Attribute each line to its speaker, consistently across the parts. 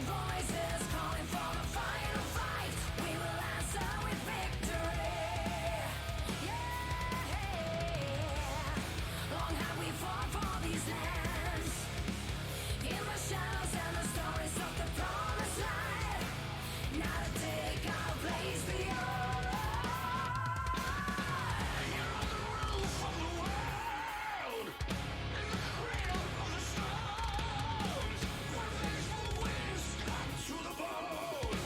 Speaker 1: voices calling for the final fight. We will answer with victory. Yeah. Long have we fought for these lands, in the shadows and the stories of the promised land. Now to take our place beyond.
Speaker 2: To the bone!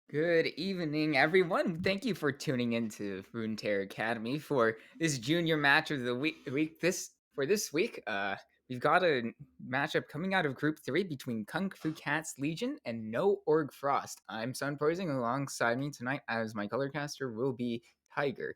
Speaker 2: Good evening, everyone. Thank you for tuning into Runeterra Academy for this junior match of the week. This week, we've got a matchup coming out of Group 3 between Kung Fu Cats Legion and No Org Frost. I'm Sun Poising. Alongside me tonight, as my color caster, will be Tiger.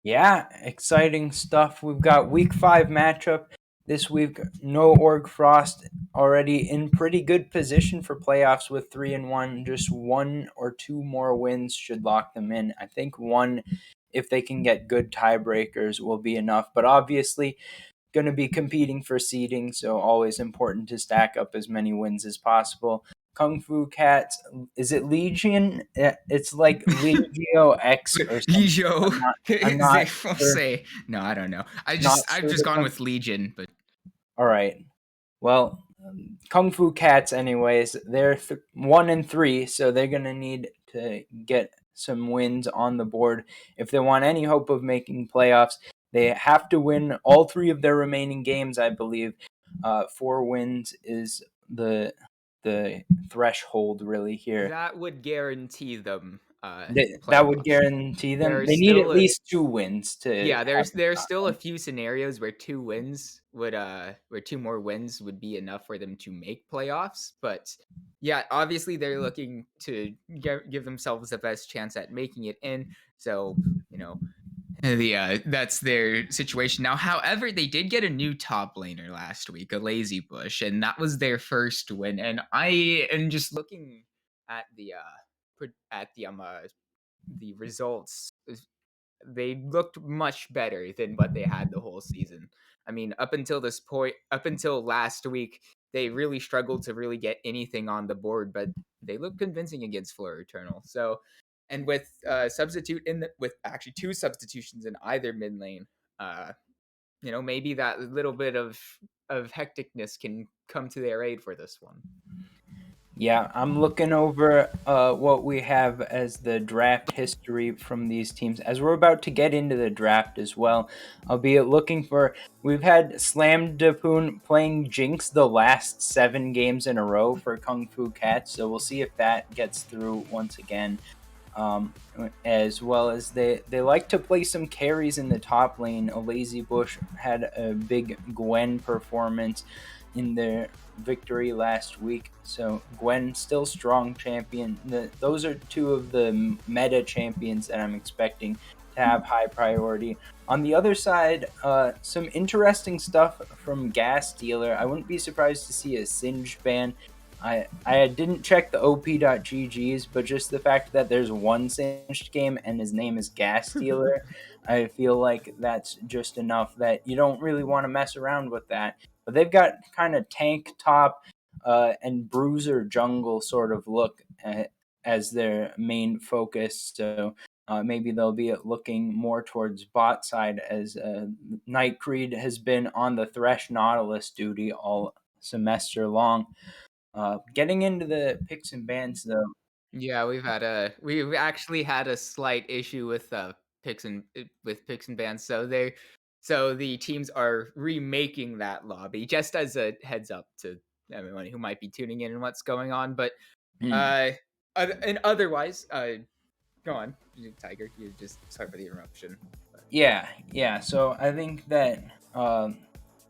Speaker 3: Yeah, exciting stuff. We've got week 5 matchup this week. No Org Frost already in pretty good position for playoffs with 3-1. Just one or two more wins should lock them in. I think one, if they can get good tiebreakers, will be enough. But obviously, going to be competing for seeding, so always important to stack up as many wins as possible. Kung Fu Cats, is it Legion? It's like Legio X or something.
Speaker 2: Legio,
Speaker 3: I'm
Speaker 2: they
Speaker 3: not
Speaker 2: will
Speaker 3: sure.
Speaker 2: say. No, I don't know.
Speaker 3: Not
Speaker 2: I've
Speaker 3: sure
Speaker 2: just
Speaker 3: the
Speaker 2: gone with Legion, but
Speaker 3: All right. Well, Kung Fu Cats, anyways, they're 1-3, so they're gonna need to get some wins on the board if they want any hope of making playoffs. They have to win all three of their remaining games, I believe. 4 wins is the threshold really here.
Speaker 2: that would guarantee them
Speaker 3: That would
Speaker 2: playoffs.
Speaker 3: guarantee them.
Speaker 2: There's
Speaker 3: They need at
Speaker 2: still a
Speaker 3: least 2 wins to
Speaker 2: Yeah,
Speaker 3: have a
Speaker 2: there's
Speaker 3: shot.
Speaker 2: still a few scenarios where where two more wins would be enough for them to make playoffs, but yeah, obviously they're looking to give themselves the best chance at making it in. So, you know, that's their situation now. However, they did get a new top laner last week, a Lazy Bush, and that was their first win. And I am just looking at the results. They looked much better than what they had the whole season. I mean, up until last week, they really struggled to really get anything on the board, but they looked convincing against Fleur Eternal. So, and with with actually two substitutions in either mid lane, uh, maybe that little bit of hecticness can come to their aid for this one.
Speaker 3: Yeah, I'm looking over what we have as the draft history from these teams as we're about to get into the draft as well. I'll be looking for. We've had Slam Dapoon playing Jinx the last 7 games in a row for Kung Fu Cats, so we'll see if that gets through once again. Um, as well as they like to play some carries in the top lane. A Lazy Bush had a big Gwen performance in their victory last week. So Gwen still strong champion. Those are two of the meta champions that I'm expecting to have high priority. On the other side, some interesting stuff from Gas Dealer. I wouldn't be surprised to see a Singe ban. I didn't check the op.gg's, but just the fact that there's one Singed game and his name is Gas Dealer, I feel like that's just enough that you don't really want to mess around with that. But they've got kind of tank top and bruiser jungle sort of look as their main focus. So maybe they'll be looking more towards bot side as Night Creed has been on the Thresh Nautilus duty all semester long. Getting into the picks and bans though.
Speaker 2: Yeah, we've actually had a slight issue with picks and bans. So the teams are remaking that lobby just as a heads up to everyone who might be tuning in and what's going on. But
Speaker 3: Hmm.
Speaker 2: uh, and otherwise, go on, Tiger. You just sorry for the interruption.
Speaker 3: Yeah. So I think that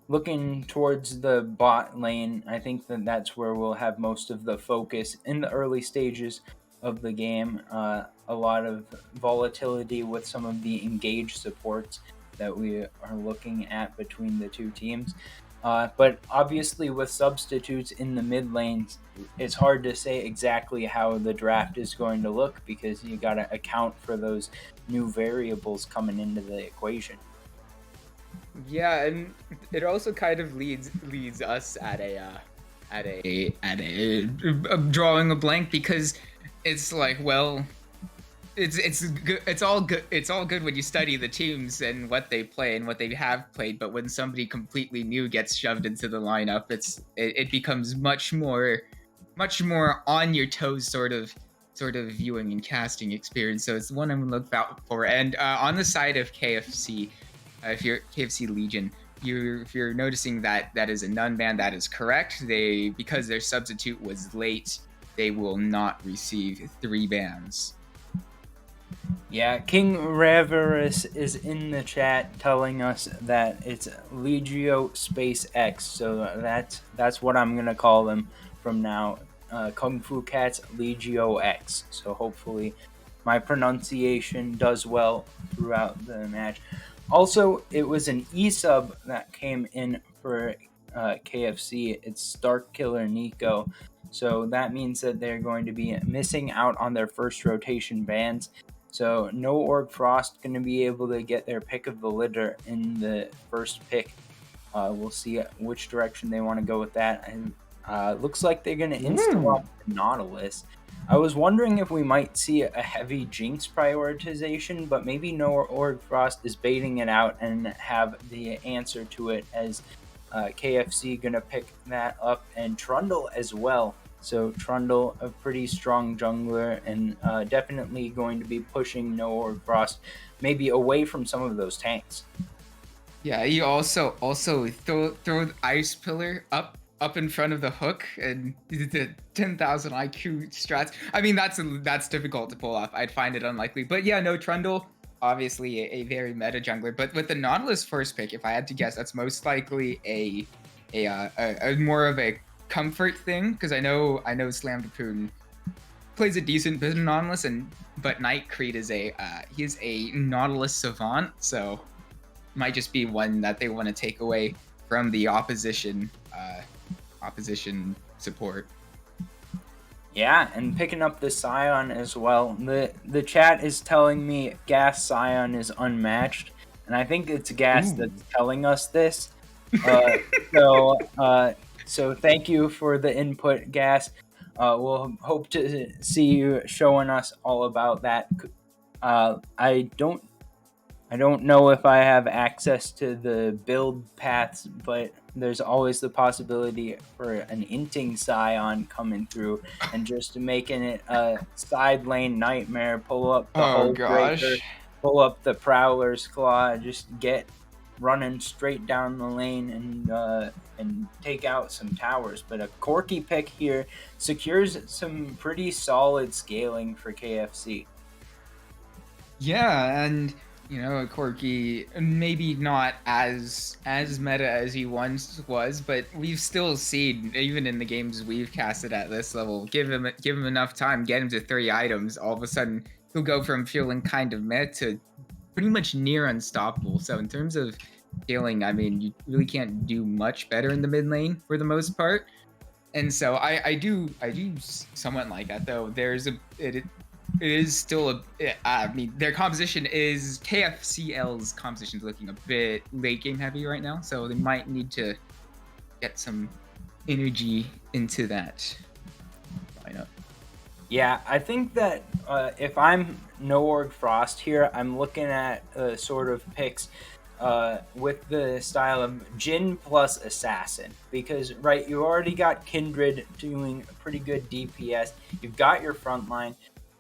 Speaker 3: looking towards the bot lane, I think that that's where we'll have most of the focus in the early stages of the game. A lot of volatility with some of the engaged supports that we are looking at between the two teams. But obviously, with substitutes in the mid lanes, it's hard to say exactly how the draft is going to look because you got to account for those new variables coming into the equation.
Speaker 2: Yeah, and it also kind of leads us drawing a blank because it's like, well, it's good, it's all good when you study the teams and what they play and what they have played, but when somebody completely new gets shoved into the lineup, it becomes much more on your toes sort of viewing and casting experience. So it's the one I'm gonna look out for. And on the side of KFC, if you're KFC Legion, if you're noticing that that is a none ban, that is correct. Because their substitute was late, they will not receive 3 bans.
Speaker 3: Yeah, King Reverus is in the chat telling us that it's Legio Space X, so that's what I'm gonna call them from now. Kung Fu Cats Legio X. So hopefully my pronunciation does well throughout the match. Also, it was an E-sub that came in for KFC. It's Stark Killer Nico. So that means that they're going to be missing out on their first rotation bans. So no Org Frost going to be able to get their pick of the litter in the first pick. We'll see which direction they want to go with that. And looks like they're going to insta-lock the Nautilus. I was wondering if we might see a heavy Jinx prioritization, but maybe no Org Frost is baiting it out and have the answer to it as KFC going to pick that up, and Trundle as well. So Trundle, a pretty strong jungler, and definitely going to be pushing No Org Frost maybe away from some of those tanks.
Speaker 2: Yeah, you also throw the Ice Pillar up in front of the hook and the 10,000 IQ strats. I mean, that's difficult to pull off. I'd find it unlikely. But yeah, no, Trundle, obviously a very meta jungler. But with the Nautilus first pick, if I had to guess, that's most likely a more of a comfort thing, because I know Slam Cocoon plays a decent bit of Nautilus, but Night Creed is he's a Nautilus savant, so might just be one that they want to take away from the opposition support.
Speaker 3: Yeah, and picking up the Scion as well. The chat is telling me Gas Scion is unmatched, and I think it's Gas that's telling us this. So thank you for the input, Gas. We'll hope to see you showing us all about that. I don't know if I have access to the build paths, but there's always the possibility for an inting Scion coming through and just making it a side lane nightmare. Pull up the whole breaker, pull up the Prowler's Claw, just get running straight down the lane and take out some towers. But a Corki pick here secures some pretty solid scaling for KFC.
Speaker 2: Yeah, and Corki maybe not as meta as he once was, but we've still seen, even in the games we've casted at this level, give him enough time, get him to 3 items, all of a sudden he'll go from feeling kind of meh to pretty much near unstoppable. So in terms of scaling, I mean, you really can't do much better in the mid lane for the most part. And so I do somewhat like that, though. It is still I mean, their composition is KFCL's composition is looking a bit late game heavy right now, so they might need to get some energy into that lineup.
Speaker 3: Yeah, I think that if I'm No Org Frost here, I'm looking at sort of picks with the style of Jhin plus Assassin, because right, you already got Kindred doing a pretty good DPS. You've got your front line.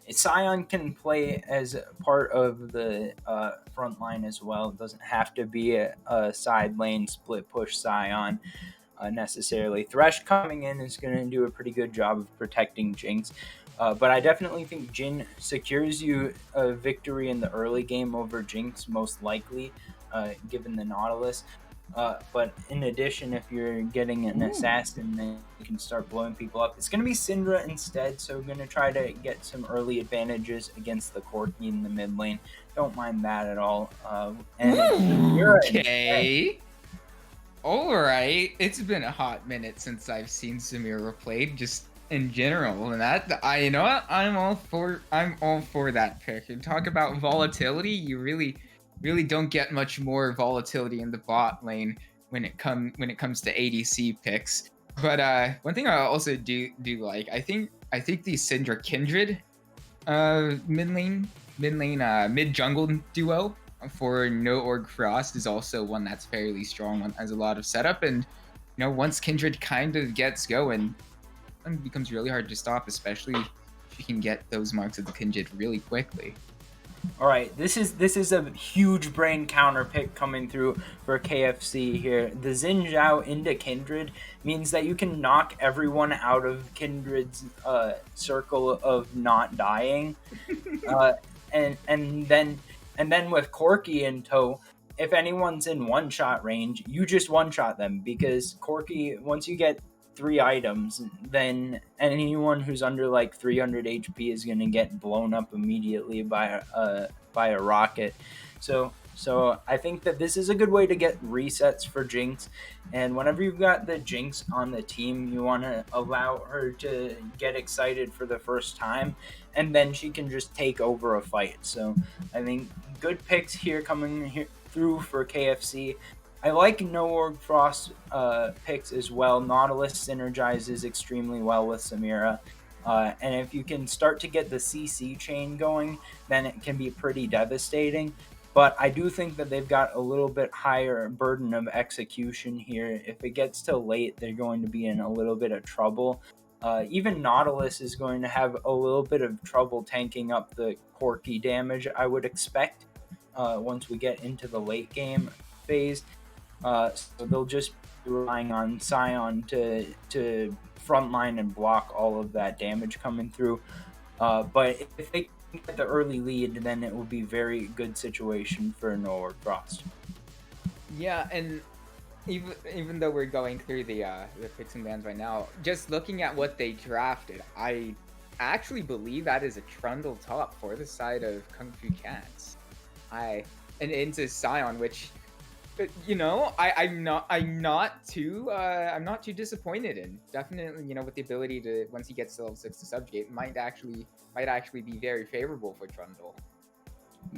Speaker 3: Scion can play as part of the front line as well. It doesn't have to be a side lane split push Scion necessarily. Thresh coming in is going to do a pretty good job of protecting Jinx. But I definitely think Jhin secures you a victory in the early game over Jinx, most likely, given the Nautilus. But in addition, if you're getting an assassin, then you can start blowing people up. It's going to be Syndra instead, so we're going to try to get some early advantages against the Corki in the mid lane. Don't mind that at all.
Speaker 2: Okay. All right. It's been a hot minute since I've seen Samira played, just in general, and you know what? I'm all for that pick. You talk about volatility, you really don't get much more volatility in the bot lane when it comes to ADC picks. But one thing I also do like, I think the Syndra Kindred mid jungle duo for No Org Frost is also one that's fairly strong, has a lot of setup, and once Kindred kind of gets going, it becomes really hard to stop, especially she can get those marks of the Kindred really quickly.
Speaker 3: All right, this is a huge brain counter pick coming through for KFC here. The Xin Zhao into Kindred means that you can knock everyone out of Kindred's circle of not dying, and then with Corki in tow, if anyone's in one shot range, you just one shot them, because Corki, once you get 3 items, then anyone who's under like 300 HP is going to get blown up immediately by a rocket. So I think that this is a good way to get resets for Jinx, and whenever you've got the Jinx on the team, you want to allow her to get excited for the first time, and then she can just take over a fight. So I think good picks here coming here through for KFC. I like No Org Frost picks as well. Nautilus synergizes extremely well with Samira. And if you can start to get the CC chain going, then it can be pretty devastating. But I do think that they've got a little bit higher burden of execution here. If it gets to late, they're going to be in a little bit of trouble. Even Nautilus is going to have a little bit of trouble tanking up the Corki damage, I would expect, once we get into the late game phase. So they'll just be relying on Sion to frontline and block all of that damage coming through. But if they can get the early lead, then it will be very good situation for Noah Frost.
Speaker 2: Yeah, and even though we're going through the picks and bans right now, just looking at what they drafted, I actually believe that is a Trundle top for the side of Kung Fu Cats. And into Sion, which, you know, I'm not too disappointed in. Definitely, you know, with the ability to, once he gets to level 6 to subjugate, might actually be very favorable for Trundle.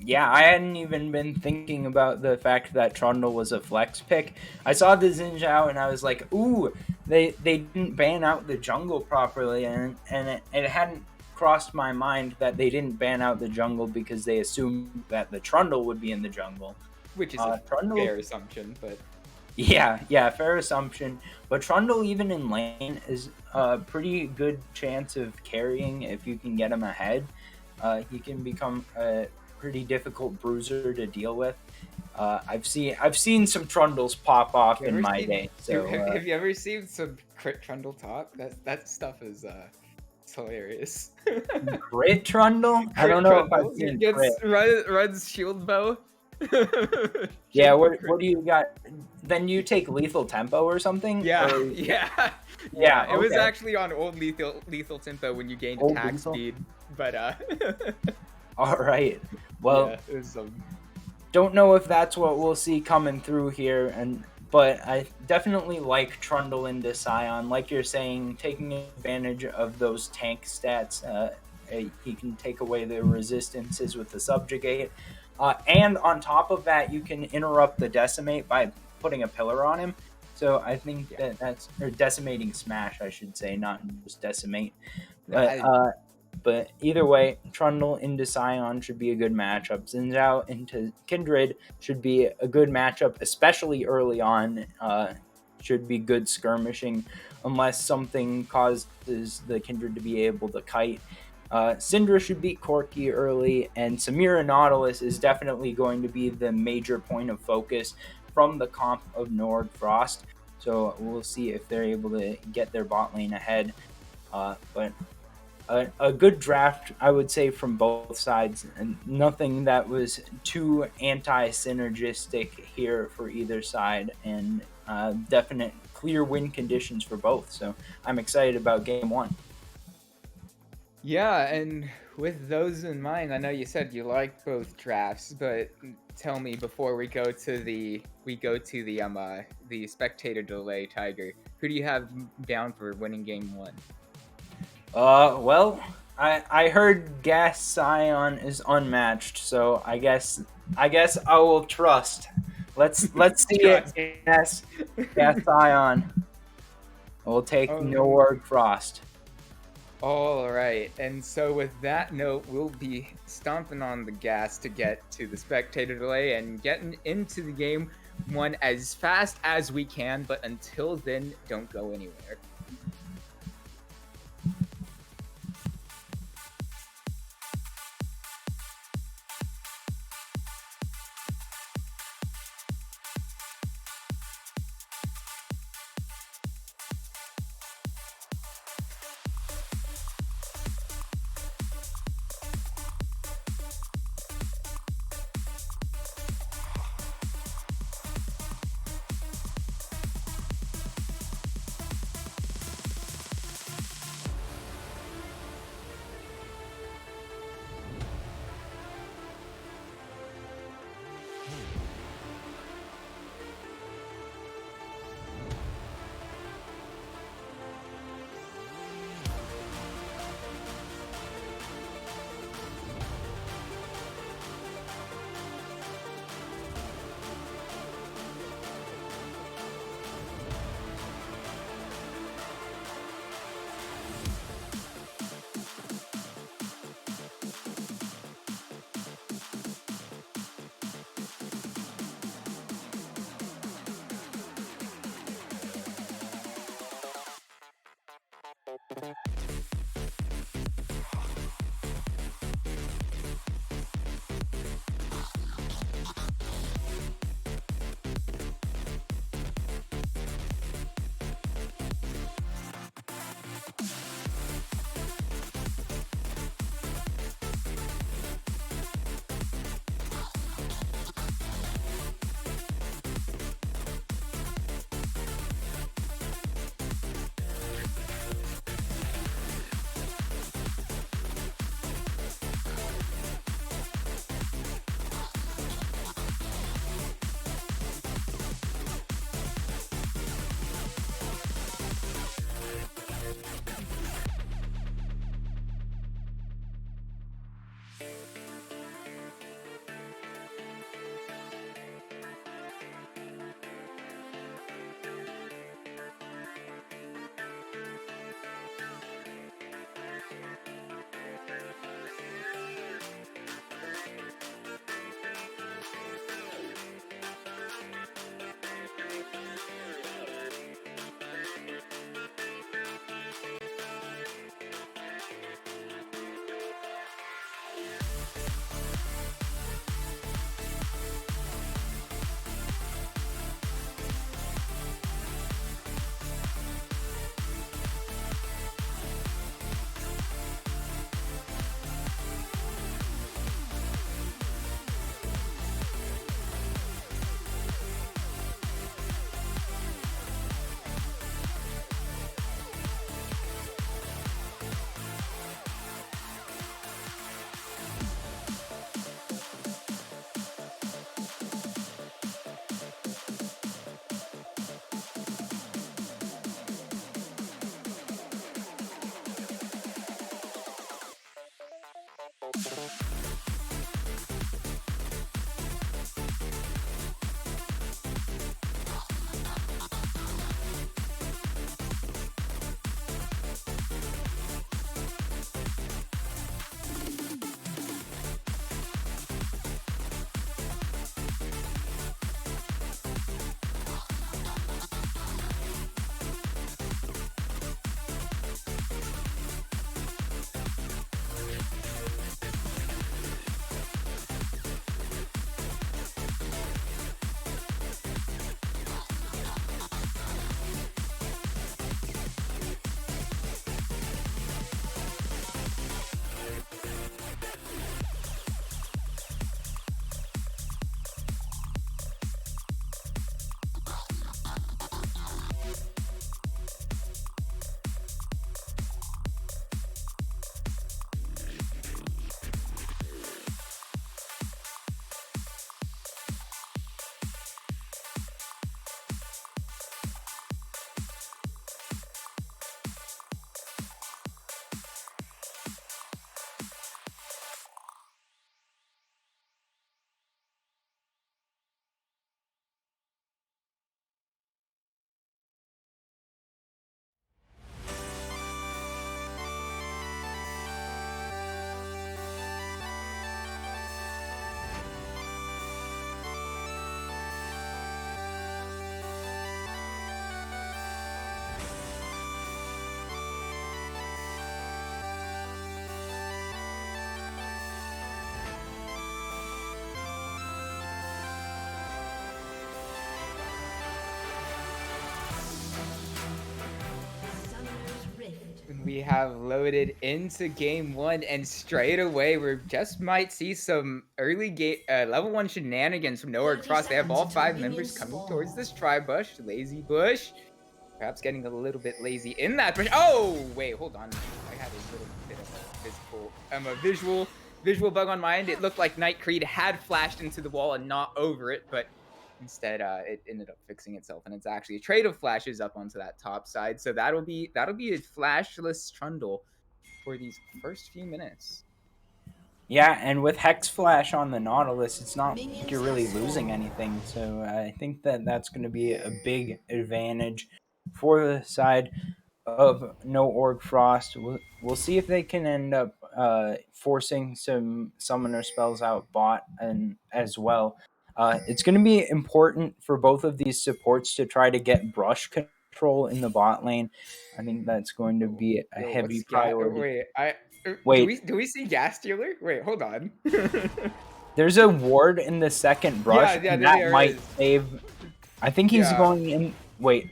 Speaker 3: Yeah, I hadn't even been thinking about the fact that Trundle was a flex pick. I saw the Xin Zhao and I was like, ooh, they didn't ban out the jungle properly, and it hadn't crossed my mind that they didn't ban out the jungle because they assumed that the Trundle would be in the jungle.
Speaker 2: Which is a fair assumption, but...
Speaker 3: Yeah, fair assumption. But Trundle, even in lane, is a pretty good chance of carrying if you can get him ahead. He can become a pretty difficult bruiser to deal with. I've seen some Trundles pop off in my day. So
Speaker 2: have you ever seen some crit Trundle talk? That stuff is it's hilarious.
Speaker 3: Crit Trundle? I don't know if I've seen crit.
Speaker 2: Runs shield bow.
Speaker 3: Yeah, what do you got? Then you take lethal tempo or something?
Speaker 2: Yeah,
Speaker 3: or...
Speaker 2: yeah.
Speaker 3: It
Speaker 2: was actually on old lethal tempo when you gained attack speed, but
Speaker 3: all right. Well,
Speaker 2: yeah, it was
Speaker 3: don't know if that's what we'll see coming through here, but I definitely like Trundle into Sion. Like you're saying, taking advantage of those tank stats, he can take away the resistances with the subjugate. And on top of that, you can interrupt the decimate by putting a pillar on him. So I think that's or decimating smash, I should say, not just decimate. But either way, Trundle into Sion should be a good matchup. Xin Zhao into Kindred should be a good matchup, especially early on. Should be good skirmishing, unless something causes the Kindred to be able to kite. Syndra should beat Corki early, and Samira Nautilus is definitely going to be the major point of focus from the comp of Nord Frost. So we'll see if they're able to get their bot lane ahead. But a good draft, I would say, from both sides, and nothing that was too anti-synergistic here for either side, and definite clear win conditions for both. So I'm excited about game one.
Speaker 2: Yeah, and with those in mind, I know you said you like both drafts, but tell me before we go to the spectator delay, Tiger, who do you have down for winning game one?
Speaker 3: Well, I heard Gas Sion is unmatched, so I guess I will trust. Let's see it. Gas Sion. We'll take No Org Frost.
Speaker 2: All right, and so with that note, we'll be stomping on the gas to get to the spectator delay and getting into the game one as fast as we can, but until then, don't go anywhere.
Speaker 1: Summoner's Rift.
Speaker 2: We have loaded into game one, and straight away we just might see some early game level one shenanigans from nowhere
Speaker 1: 30
Speaker 2: across. They have all
Speaker 1: seconds until
Speaker 2: 5 members
Speaker 1: minions
Speaker 2: coming
Speaker 1: spawn.
Speaker 2: towards this tri bush, lazy bush. Perhaps getting a little bit lazy in that bush. Oh wait, hold on. I had a little bit of a visual bug on my end. It looked like Night Creed had flashed into the wall and not over it, but instead it ended up fixing itself, and it's actually a trade of flashes up onto that top side. So that'll be a flashless Trundle for these first few minutes.
Speaker 3: Yeah, and with Hex Flash on the Nautilus, it's not like
Speaker 1: Minions
Speaker 3: you're
Speaker 1: have
Speaker 3: really losing
Speaker 1: spawned.
Speaker 3: anything. So I think that that's going to be a big advantage for the side of No Org Frost. We'll see if they can end up forcing some summoner spells out bot and as well. It's going to be important for both of these supports to try to get brush control in the bot lane. I think that's going to be a
Speaker 2: Yo,
Speaker 3: heavy
Speaker 2: what's
Speaker 3: priority.
Speaker 2: wait, do
Speaker 3: Wait,
Speaker 2: we see gas stealer? Wait, hold on.
Speaker 3: there's a ward in the second brush,
Speaker 2: Yeah,
Speaker 3: and that
Speaker 2: there
Speaker 3: might
Speaker 2: is.
Speaker 3: save. I think he's
Speaker 2: Yeah.
Speaker 3: going in. Wait,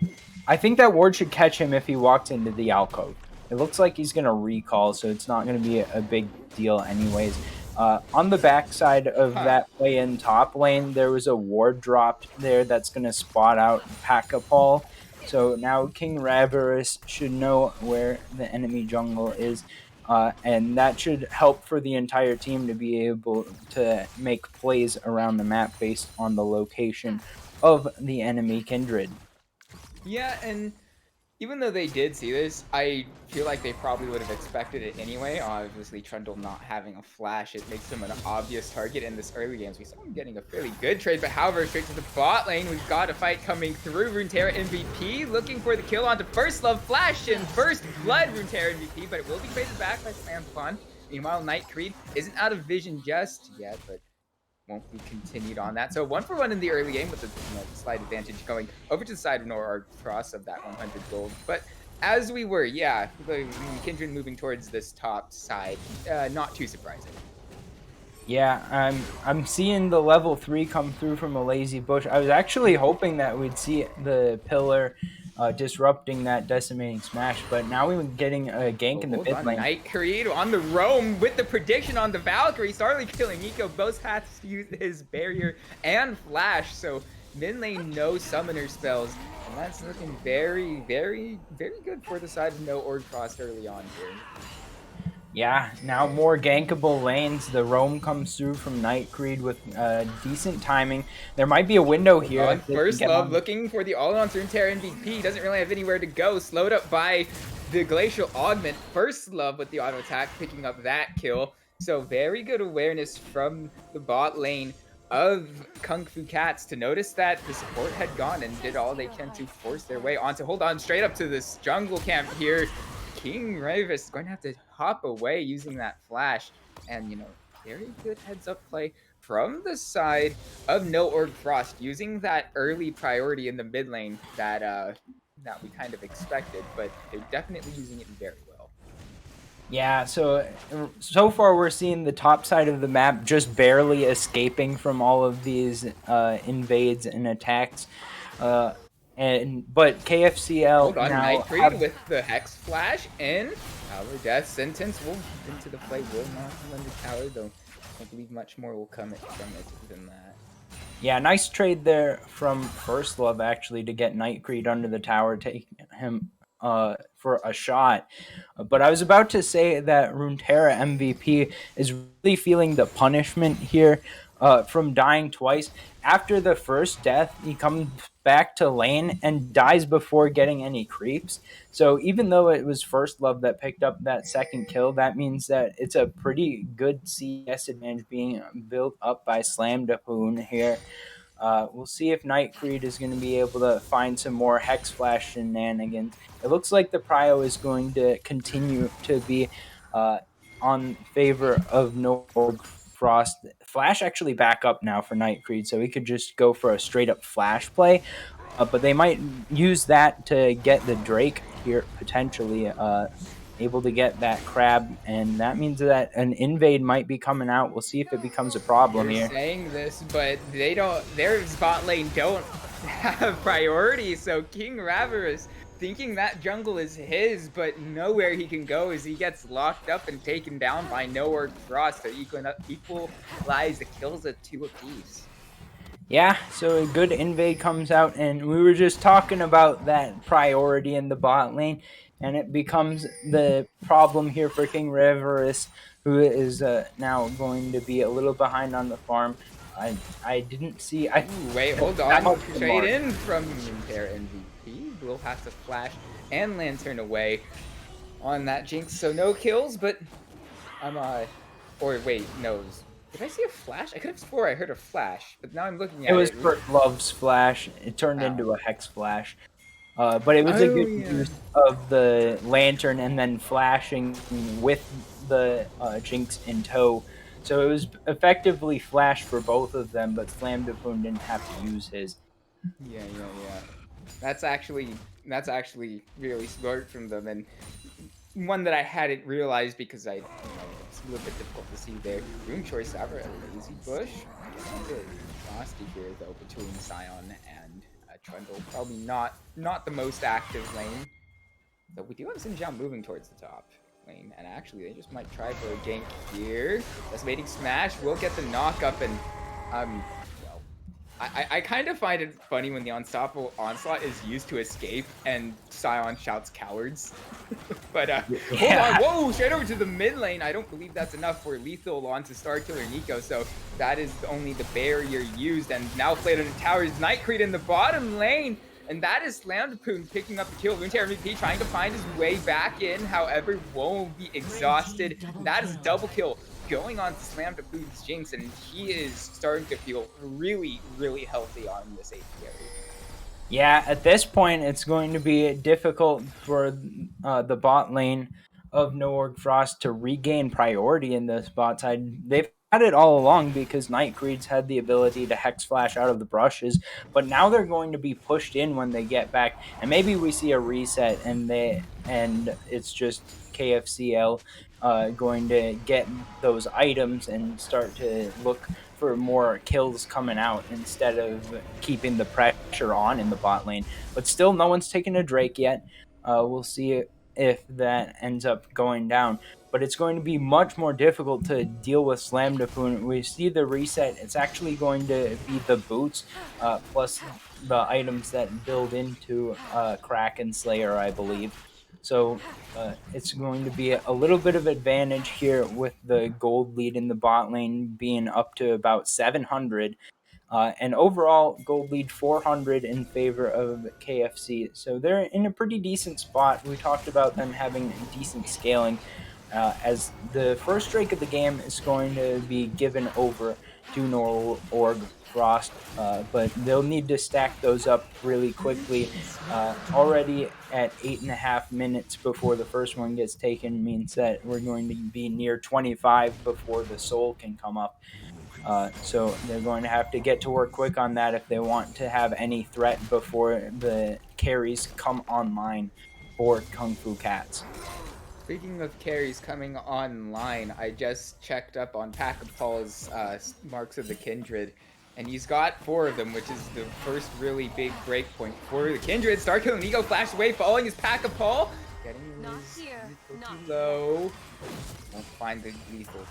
Speaker 3: I think that ward should catch him if he walks into the alcove. It looks like he's going to recall, so it's not going to be a big deal, anyways. On the backside of
Speaker 2: Huh.
Speaker 3: that play in top lane, there was a ward dropped there that's going to spot out Pack-a-Paul. So now King Ravarus should know where the enemy jungle is. And that should help for the entire team to be able to make plays around the map based on the location of the enemy kindred.
Speaker 2: Yeah, and even though they did see this, I feel like they probably would have expected it anyway. Obviously, Trundle not having a flash, it makes him an obvious target in this early games. We saw him getting a fairly good trade, but however, straight to the bot lane, we've got a fight coming through. Runeterra MVP looking for the kill onto First Love, flash and First Blood Runeterra MVP, but it will be traded back by Slamfon. Meanwhile, Night Creed isn't out of vision just yet, but won't be continued on that. So 1-for-1 in the early game with the slight advantage going over to the side of Nor Cross of that 100 gold. But as we were, yeah, the Kindred moving towards this top side, not too surprising.
Speaker 3: Yeah, I'm seeing the level 3 come through from a lazy bush. I was actually hoping that we'd see the pillar disrupting that decimating smash, but now we're getting a gank in the
Speaker 2: Hold
Speaker 3: mid
Speaker 2: on,
Speaker 3: lane.
Speaker 2: Night Creed on the roam with the prediction on the Valkyrie. Starly killing Nico. Both has to use his barrier and flash, so mid lane no summoner spells. And that's looking very, very, very good for the side of no Orb Frost early on here.
Speaker 3: Yeah, now more gankable lanes. The roam comes through from Night Creed with decent timing. There might be a window here.
Speaker 2: On
Speaker 3: If they can
Speaker 2: First
Speaker 3: get
Speaker 2: Love
Speaker 3: on.
Speaker 2: looking for the all-on Runeterra MVP. Doesn't really have anywhere to go. Slowed up by the Glacial Augment. First Love with the auto attack, picking up that kill. So very good awareness from the bot lane of Kung Fu Cats to notice that the support had gone and did all they can to force their way onto. Hold on, straight up to this jungle camp here. King Ravis is going to have to hop away using that flash. And, very good heads-up play from the side of No Orb Frost, using that early priority in the mid lane that we kind of expected, but they're definitely using it very well.
Speaker 3: Yeah, so far we're seeing the top side of the map just barely escaping from all of these invades and attacks. But KFCL
Speaker 2: Hold on,
Speaker 3: now
Speaker 2: Night Creed with the Hex Flash in. Our death sentence will into the play, will not run the tower, though I believe much more will come from it than that.
Speaker 3: Yeah, nice trade there from First Love actually to get Night Creed under the tower, take him for a shot. But I was about to say that Runeterra MVP is really feeling the punishment here from dying twice. After the first death, he comes back to lane and dies before getting any creeps. So even though it was First Love that picked up that second kill, that means that it's a pretty good CS advantage being built up by Slam Dapoon here. We'll see if Night Creed is going to be able to find some more Hex Flash shenanigans. It looks like the prio is going to continue to be on favor of No Orb Frost. Flash actually back up now for Night Creed, so he could just go for a straight up flash play. But they might use that to get the Drake here potentially. Able to get that crab, and that means that an invade might be coming out. We'll see if it becomes a problem
Speaker 2: You're
Speaker 3: here.
Speaker 2: saying this, but they don't. Their bot lane don't have priority. So King Ravarus thinking that jungle is his, but nowhere he can go as he gets locked up and taken down by No Orb Frost to equalize the kills at 2 apiece.
Speaker 3: Yeah, so a good invade comes out, and we were just talking about that priority in the bot lane, and it becomes the problem here for King Reverus, who is now going to be a little behind on the farm. I didn't see.
Speaker 2: Ooh, wait, hold on. Trade in from their MVP. We'll have to flash and lantern away on that Jinx. So no kills, but or wait, no. Did I see a flash? I could have swore I heard a flash, but now I'm looking at it.
Speaker 3: It was First Love's flash. It turned into a Hex Flash. But it was a good use of the lantern and then flashing with the Jinx in tow. So it was effectively flash for both of them, but Slam Dapoon didn't have to use his.
Speaker 2: Yeah. That's actually really smart from them, and one that I hadn't realized because it's a little bit difficult to see there. Room choice ever a lazy bush. Getting a bit frosty here though between Scion and Trundle. Probably not the most active lane. Though we do have Xinjiang moving towards the top lane, and actually they just might try for a gank here. Decimating Smash will get the knock up, and well, I kind of find it funny when the Unstoppable Onslaught is used to escape and Scion shouts cowards. But hold on, whoa, straight over to the mid lane. I don't believe that's enough for lethal onto Starkiller Nico, so that is only the barrier used, and now played on the towers. Nightcreed in the bottom lane, and that is Slamdapoon picking up the kill. Runeterra MVP trying to find his way back in, however, won't be exhausted. That is a double kill going on to Slamdapoon's Jinx, and he is starting to feel really, really healthy on this AD carry.
Speaker 3: Yeah, at this point, it's going to be difficult for the bot lane of Noorg Frost to regain priority in this bot side. They've had it all along because Nightcreed's had the ability to Hex Flash out of the brushes, but now they're going to be pushed in when they get back, and maybe we see a reset and it's just KFCL going to get those items and start to look for more kills coming out instead of keeping the pressure on in the bot lane. But still, no one's taken a Drake yet. We'll see if that ends up going down. But it's going to be much more difficult to deal with Slamdapoon. We see the reset. It's actually going to be the boots plus the items that build into Kraken Slayer, I believe. So it's going to be a little bit of advantage here with the gold lead in the bot lane being up to about 700. And overall, gold lead 400 in favor of KFC. So they're in a pretty decent spot. We talked about them having decent scaling. As the first Drake of the game is going to be given over to Noorg Frost, but they'll need to stack those up really quickly. Already at 8.5 minutes before the first one gets taken means that we're going to be near 25 before the soul can come up. So they're going to have to get to work quick on that if they want to have any threat before the carries come online for Kung Fu Cats.
Speaker 2: Speaking of carries coming online, I just checked up on Packapal's Marks of the Kindred, and he's got 4 of them, which is the first really big breakpoint for the Kindred. Starkiller Nico flashed away, following his Packapal. Getting his too low. Won't find the lethal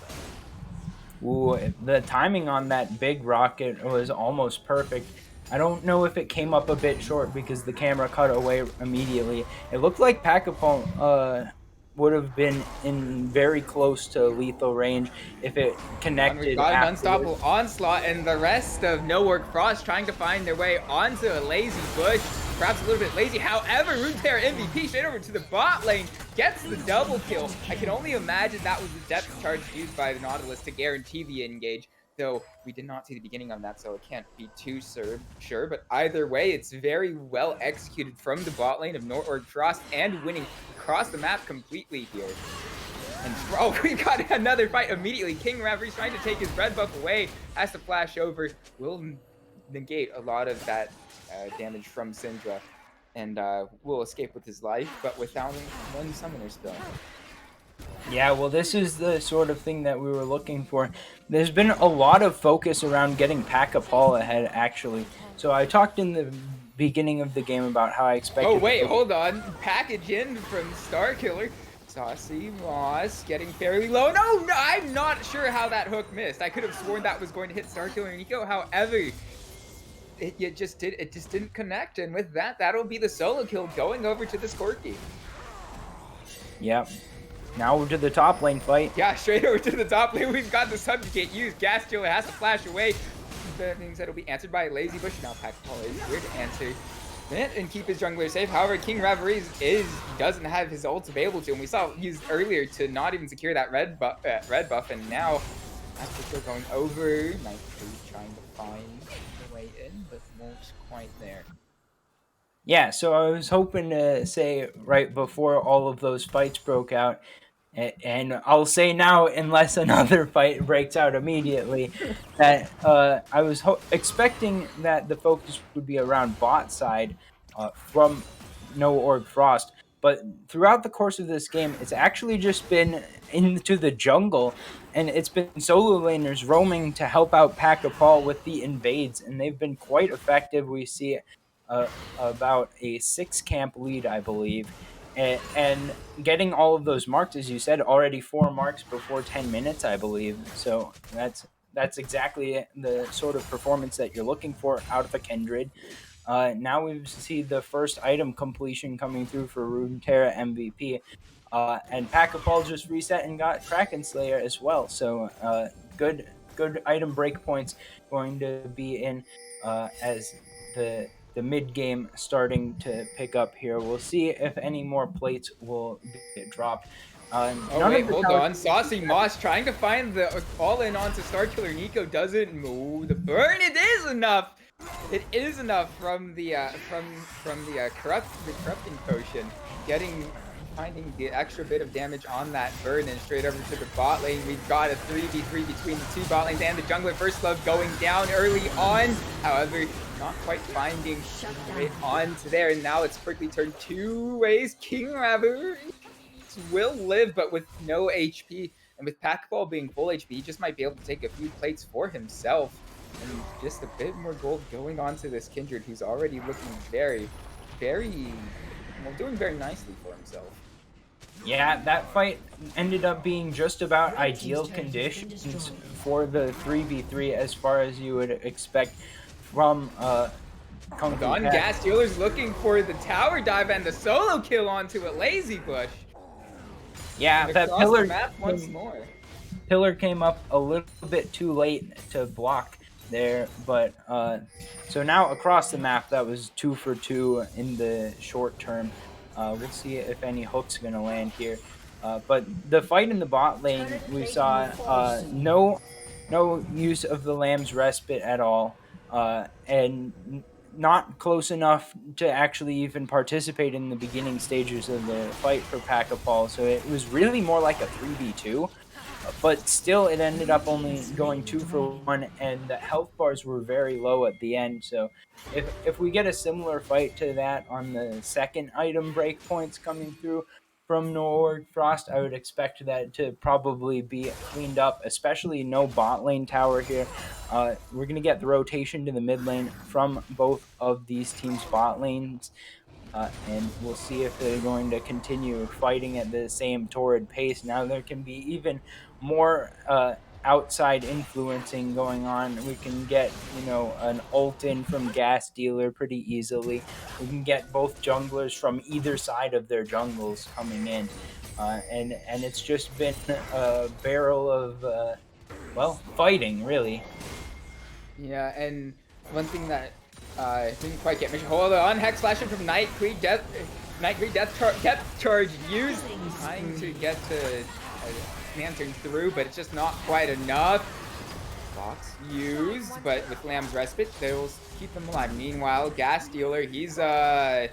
Speaker 2: though.
Speaker 3: Ooh, the timing on that big rocket was almost perfect. I don't know if it came up a bit short because the camera cut away immediately. It looked like Packapal would have been in very close to lethal range if it connected.
Speaker 2: We've got an Unstoppable Onslaught, and the rest of Noorg Frost trying to find their way onto a lazy bush. Perhaps a little bit lazy. However, Runeterra MVP straight over to the bot lane gets the double kill. I can only imagine that was the depth charge used by the Nautilus to guarantee the engage. Though we did not see the beginning of that, so it can't be too sure. But either way, it's very well executed from the bot lane of Noorg Frost and winning across the map completely here. And we got another fight immediately. King Reverie trying to take his red buff away, has to flash over, will negate a lot of that damage from Syndra, and will escape with his life, but without one summoner spell.
Speaker 3: Yeah, well, this is the sort of thing that we were looking for. There's been a lot of focus around getting Packapal ahead, actually. So I talked in the beginning of the game about how I expected...
Speaker 2: Oh, wait, hold on. Package in from Starkiller. Saucy Moss getting fairly low. No, I'm not sure how that hook missed. I could have sworn that was going to hit Starkiller Nico. However, it just didn't connect. And with that, that'll be the solo kill going over to the Skorky.
Speaker 3: Yep. Now to the top lane fight.
Speaker 2: Yeah, straight over to the top lane. We've got the subjugate used. Gas Killer has to flash away. That means that will be answered by a lazy bush. Now Packapal is here to answer it and keep his jungler safe. However, King Reverie doesn't have his ults available to him. We saw it used earlier to not even secure that red buff, and now after still going over, Nightcreed trying to find the way in, but won't quite there.
Speaker 3: Yeah, so I was hoping to say right before all of those fights broke out, and I'll say now, unless another fight breaks out immediately, that I was expecting that the focus would be around bot side from No Org Frost. But throughout the course of this game, it's actually just been into the jungle, and it's been solo laners roaming to help out Pack of Paul with the invades, and they've been quite effective. We see about a 6 camp lead, I believe, and getting all of those marks, as you said, already 4 marks before 10 minutes, I believe. So that's exactly the sort of performance that you're looking for out of a Kindred. Now we see the first item completion coming through for Runeterra MVP. And Pack-a-Paul just reset and got Kraken Slayer as well. So good item breakpoints going to be in as the mid game starting to pick up here. We'll see if any more plates will get dropped.
Speaker 2: Oh
Speaker 3: None
Speaker 2: wait,
Speaker 3: of the
Speaker 2: hold
Speaker 3: towers-
Speaker 2: on. Saucy Moss trying to find the all-in onto Starkiller Nico doesn't move. The burn, it is enough. It is enough from the corrupting potion, finding the extra bit of damage on that burn, and straight over to the bot lane. We've got a 3v3 between the two bot lanes and the jungler. First love going down early on, however, not quite finding the way onto there, and now it's quickly turned 2 ways. King Raver will live, but with no HP, and with Pack-Ball being full HP, he just might be able to take a few plates for himself. And just a bit more gold going on to this Kindred, who's already looking very, doing very nicely for himself.
Speaker 3: Yeah, that fight ended up being just about ideal conditions for the 3v3 as far as you would expect from Kung Fu
Speaker 2: Gone
Speaker 3: Cat.
Speaker 2: Gas Dealer's looking for the tower dive and the solo kill onto a Lazy Bush.
Speaker 3: Yeah,
Speaker 2: And
Speaker 3: that
Speaker 2: across
Speaker 3: pillar
Speaker 2: the map once more.
Speaker 3: Pillar came up a little bit too late to block there, but so now across the map that was 2 for 2 in the short term. We'll see if any hooks going to land here. But the fight in the bot lane, we saw no use of the Lamb's Respite at all, and not close enough to actually even participate in the beginning stages of the fight for Pack-a-Paul. So it was really more like a 3v2. But still, it ended up only going 2 for 1, and the health bars were very low at the end. So, if we get a similar fight to that on the second item breakpoints coming through from Norward Frost, I would expect that to probably be cleaned up, especially no bot lane tower here. We're going to get the rotation to the mid lane from both of these teams' bot lanes. And we'll see if they're going to continue fighting at the same torrid pace. Now there can be even more outside influencing going on. We can get, an ult in from Gas Dealer pretty easily. We can get both junglers from either side of their jungles coming in. And it's just been a barrel of, fighting, really.
Speaker 2: Yeah, and one thing that didn't quite get mentioned. Hold on, Hex Slashing from Nightcreed Depth Charge used, trying to get to Lantern through, but it's just not quite enough. Box used, but with Lamb's Respite, they'll keep them alive. Meanwhile, Gas Dealer, he's in a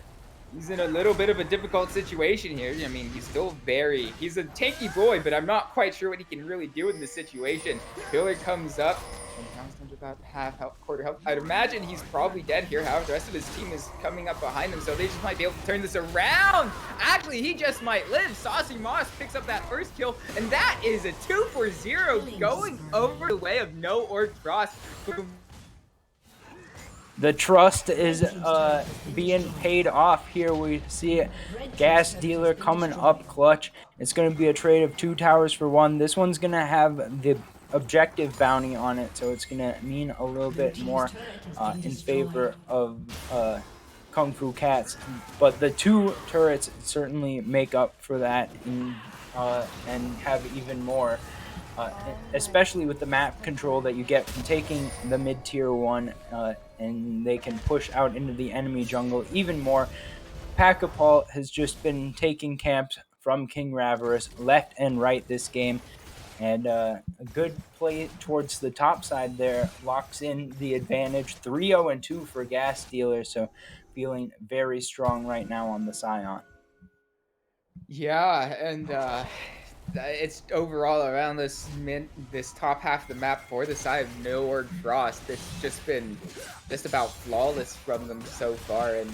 Speaker 2: little bit of a difficult situation here. I mean, he's a tanky boy, but I'm not quite sure what he can really do in this situation. Killer comes up, and now he's under about half health, quarter health. I'd imagine he's probably dead here. However, the rest of his team is coming up behind him, so they just might be able to turn this around. Actually, he just might live. Saucy Moss picks up that first kill, and that is a 2 for 0 going over the way of No Orc Frost.
Speaker 3: The trust is being paid off here. We see Gas Dealer coming up clutch. It's going to be a trade of 2 towers for 1. This one's going to have the objective bounty on it, so it's going to mean a little bit more in favor of Kung Fu Cats. But the 2 turrets certainly make up for that and have even more. Especially with the map control that you get from taking the mid-tier 1, and they can push out into the enemy jungle even more. Pack-a-Paul has just been taking camps from King Ravarus left and right this game, and a good play towards the top side there locks in the advantage. 3-0-2 for Gas Dealer, so feeling very strong right now on the Scion.
Speaker 2: Yeah, and it's overall around this top half of the map for the side of No Org Frost. It's just been just about flawless from them so far, and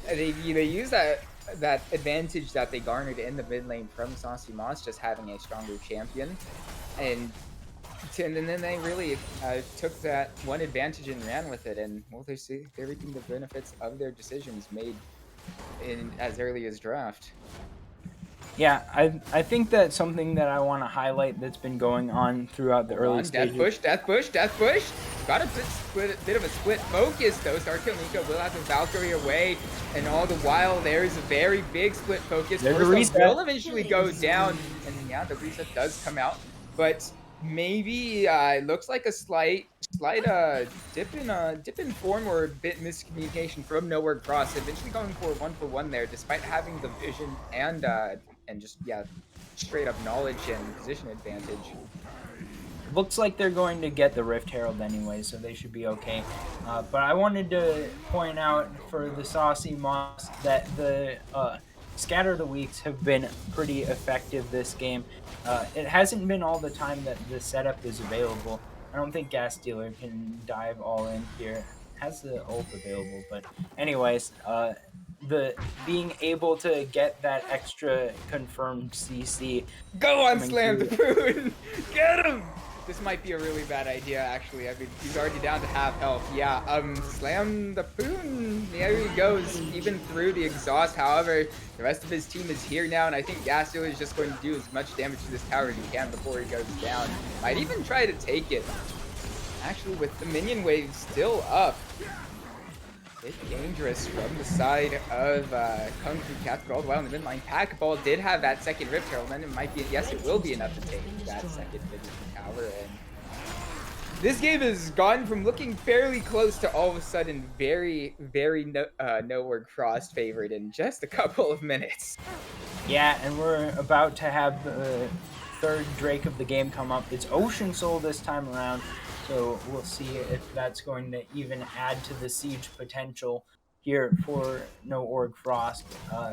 Speaker 2: they use that advantage that they garnered in the mid lane from Saucy Moss, just having a stronger champion, and and then they really took that one advantage and ran with it, and well, they're reaping the benefits of their decisions made in as early as draft.
Speaker 3: Yeah, I think that's something that I want to highlight that's been going on throughout the
Speaker 2: Hold
Speaker 3: early
Speaker 2: on, death
Speaker 3: stages.
Speaker 2: push, death push, death push. Got a bit of a split focus though. Sarkelnika will have the Valkyrie away, and all the while there's a very big split focus.
Speaker 3: There's a
Speaker 2: First
Speaker 3: reset.
Speaker 2: will eventually go down, and then yeah, the reset does come out, but maybe it looks like a slight dip in form or a bit miscommunication from Nowhere Cross. Eventually going for one there, despite having the vision and just yeah, straight up knowledge and position advantage.
Speaker 3: Looks like they're going to get the Rift Herald anyway, so they should be okay. But I wanted to point out for the Saucy Moss that the Scatter the Weeks have been pretty effective this game. It hasn't been all the time that the setup is available. I don't think Gas Dealer can dive all in here. Has the ult available, but anyways, the being able to get that extra confirmed CC.
Speaker 2: Go on,
Speaker 3: coming
Speaker 2: slam the
Speaker 3: through-
Speaker 2: Poon! Get him! This might be a really bad idea, actually. I mean, he's already down to half health. Yeah, slam the Poon! There he goes, even through the exhaust. However, the rest of his team is here now, and I think Gasio is just going to do as much damage to this tower as he can before he goes down. Might even try to take it. Actually, with the minion wave still up, bit dangerous from the side of Kung Fu Cats, but all the while in the mid line, Packball did have that second Rift Herald, and then it might be, yes, it will be enough to take that second mid tower, and this game has gone from looking fairly close to all of a sudden very, very Nowhere Cross favored in just a couple of minutes.
Speaker 3: Yeah, and we're about to have the third Drake of the game come up. It's Ocean Soul this time around, so we'll see if that's going to even add to the siege potential here for No Org Frost.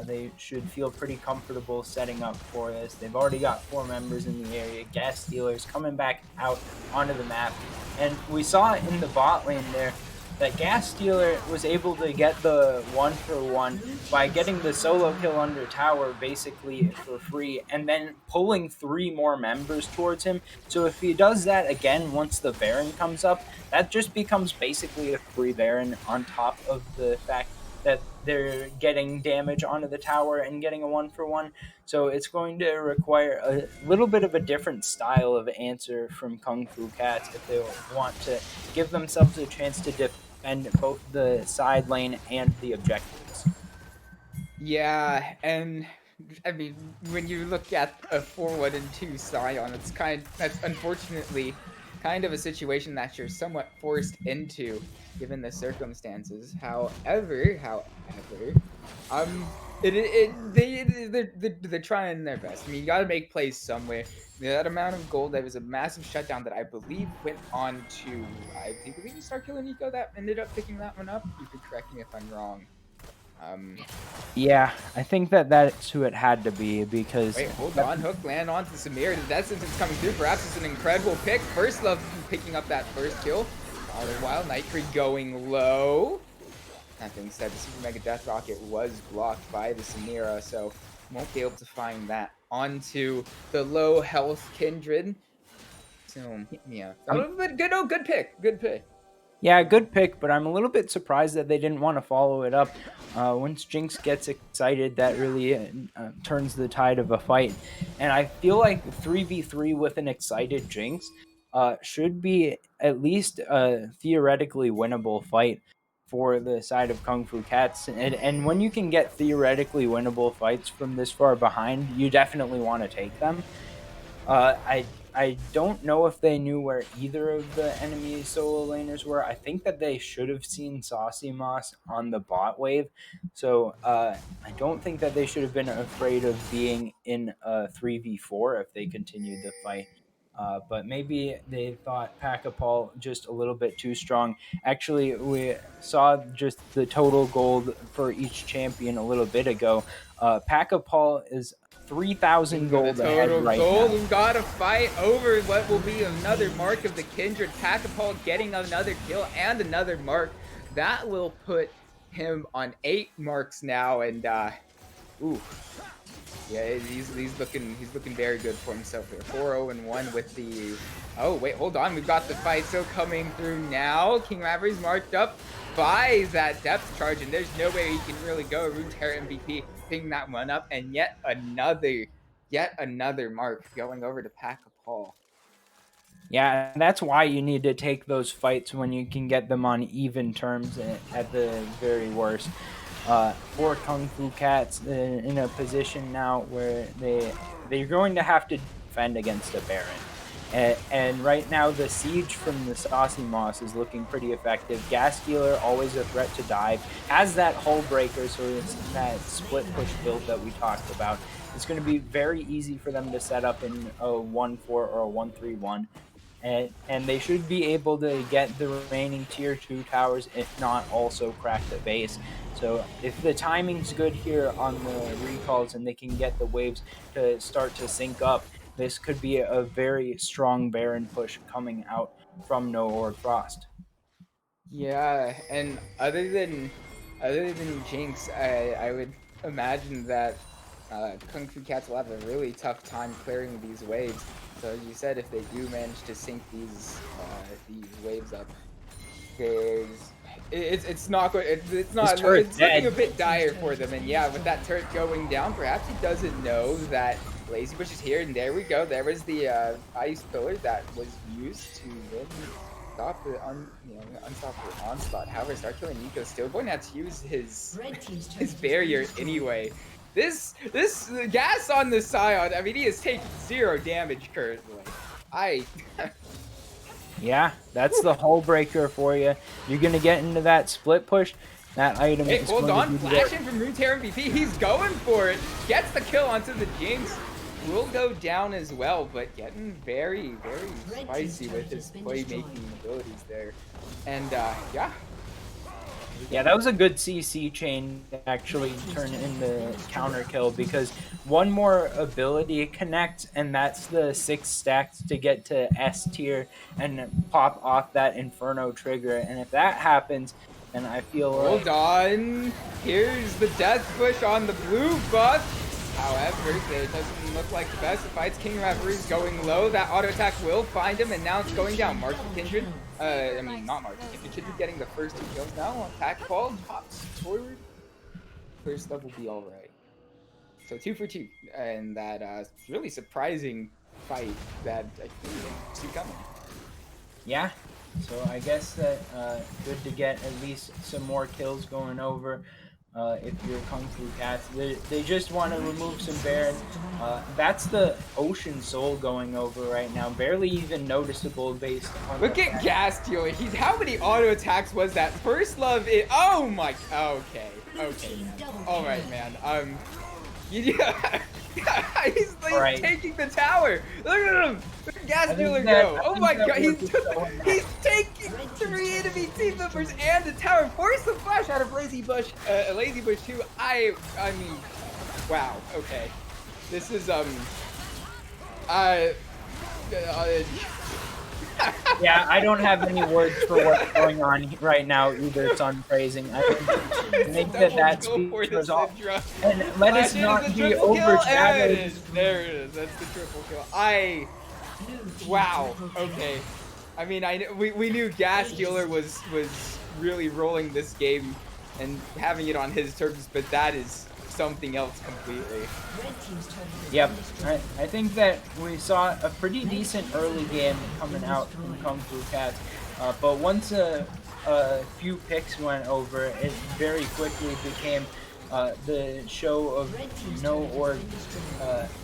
Speaker 3: They should feel pretty comfortable setting up for this. They've already got 4 members in the area. Gas Stealers coming back out onto the map. And we saw in the bot lane there that Gas Stealer was able to get the 1-for-1 by getting the solo kill under tower basically for free and then pulling 3 more members towards him. So if he does that again once the Baron comes up, that just becomes basically a free Baron on top of the fact that they're getting damage onto the tower and getting a 1-for-1. So it's going to require a little bit of a different style of answer from Kung Fu Cats if they want to give themselves a chance to defend both the side lane and the objectives.
Speaker 2: Yeah, and I mean, when you look at a 4-1 and 2 Scion, that's unfortunately kind of a situation that you're somewhat forced into given the circumstances. However, they're trying their best. I mean, you got to make plays somewhere. That amount of gold, there was a massive shutdown that I believe went on to, I believe it was Starkiller Nico that ended up picking that one up. You could correct me if I'm wrong.
Speaker 3: Yeah, I think that's who it had to be because...
Speaker 2: Wait, hold on. Hook land onto Samir. That sentence coming through. Perhaps it's an incredible pick. First Love picking up that first kill. All the while, Nightcree going low. That being said, the Super Mega Death Rocket was blocked by the Samira, so won't be able to find that onto the low health Kindred. So, yeah. Good pick. Good pick.
Speaker 3: Yeah, good pick, but I'm a little bit surprised that they didn't want to follow it up. Once Jinx gets excited, that really turns the tide of a fight. And I feel like 3v3 with an excited Jinx should be at least a theoretically winnable fight for the side of Kung Fu Cats. And when you can get theoretically winnable fights from this far behind, you definitely want to take them. I don't know if they knew where either of the enemy solo laners were. I think that they should have seen Saucy Moss on the bot wave. So I don't think that they should have been afraid of being in a 3v4 if they continued the fight. But maybe they thought Pack-a-Paul just a little bit too strong. Actually, we saw just the total gold for each champion a little bit ago. Pack-a-Paul is 3,000 gold ahead right now.
Speaker 2: We've got to fight over what will be another mark of the Kindred. Pack-a-Paul getting another kill and another mark. That will put him on 8 marks now, and ooh, yeah, he's looking very good for himself here. 4-0-1 with the. Oh wait, hold on, we've got the fight still coming through now. King Maverick's marked up, buys that depth charge, and there's no way he can really go. Runeterra MVP picking that one up, and yet another mark going over to Pack a Paul.
Speaker 3: Yeah, that's why you need to take those fights when you can get them on even terms at the very worst. For Kung Fu Cats in a position now where they're going to have to defend against a Baron. And right now, the siege from the Saucy Moss is looking pretty effective. Gas Dealer, always a threat to dive, has that hull breaker, so it's that split push build that we talked about. It's going to be very easy for them to set up in a 1-4 or a 1-3-1. And they should be able to get the remaining tier 2 towers, if not also crack the base. So if the timing's good here on the recalls and they can get the waves to start to sync up, this could be a very strong Baron push coming out from No Org Frost.
Speaker 2: Yeah, and other than Jinx, I would imagine that Kung Fu Cats will have a really tough time clearing these waves. So as you said, if they do manage to sync these waves up, there's it's not good. It's not.
Speaker 3: turret's
Speaker 2: It's looking
Speaker 3: dead.
Speaker 2: a bit dire for them. And yeah, with that turret going down, perhaps he doesn't know that Lazy Bush is here. And there we go. There was the ice pillar that was used to win. Stop the unstoppable onslaught. However, Start Killing Nico still going to have to use his barrier anyway. This gas on the Scion. I mean, he is taking 0 damage currently.
Speaker 3: Yeah, that's the hull breaker for you. You're going to get into that split push. That item
Speaker 2: Hey,
Speaker 3: is
Speaker 2: hold
Speaker 3: going
Speaker 2: on.
Speaker 3: to be
Speaker 2: Flash in from Runeterra MVP. He's going for it. Gets the kill onto the Jinx. Will go down as well, but getting very, very spicy with his playmaking abilities there. And yeah.
Speaker 3: Yeah, that was a good CC chain to actually turn into counter kill, because one more ability connects, and that's the 6 stacks to get to S tier and pop off that Inferno trigger. And if that happens, then I feel like
Speaker 2: Hold on. Here's the death push on the blue buff. However, it doesn't look like the best. The fight's King Referee's going low. That auto attack will find him, and now it's going down. Marky Kindred. Not Marky Kindred. Kindred getting the first 2 kills now on Pack Ball. Pops forward. First stuff will be alright. So 2 for 2. And that really surprising fight that I didn't see coming.
Speaker 3: yeah. So I guess that good to get at least some more kills going over. If you're Kung Fu Cats, they just want to remove some Barons. That's the Ocean Soul going over right now, barely even noticeable based on.
Speaker 2: Look at Gas Dealer. How many auto attacks was that? First Love. Oh my. Okay. Man. All right, man. Yeah. He's
Speaker 3: Right.
Speaker 2: taking the tower. Look at him. Look at Gas Dealer go. Oh my god. He's taking 3 enemy team members and the tower. Force the flash out of Lazy Bush. Lazy Bush too. I mean, wow. Okay. This is
Speaker 3: Yeah, I don't have any words for what's going on right now either, Sun Praising. I think that speech was off. And let us not be overshadowed.
Speaker 2: There it is. That's the triple kill. Wow. Okay. I mean, we knew Gas Dealer was really rolling this game and having it on his terms, but that is something else completely.
Speaker 3: Yep, I think that we saw a pretty decent early game coming out from Kung Fu Cats, but once a few picks went over, it very quickly became the show of No Org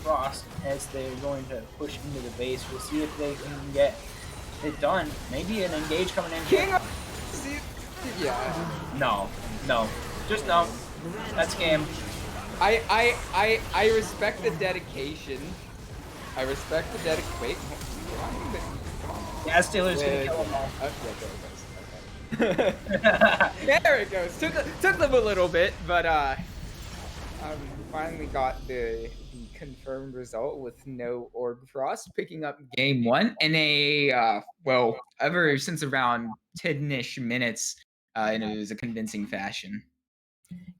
Speaker 3: Frost as they're going to push into the base. We'll see if they can get it done. Maybe an engage coming in.
Speaker 2: Yeah.
Speaker 3: No, just no. That's game.
Speaker 2: I respect the dedication. I respect the dedication. Wait, come on.
Speaker 3: Yeah, Steelers gonna kill them all.
Speaker 2: Okay, there it goes. Took them a little bit, but finally got the confirmed result with No Org Frost picking up game 1 in a ever since around 10-ish minutes, and it was a convincing fashion.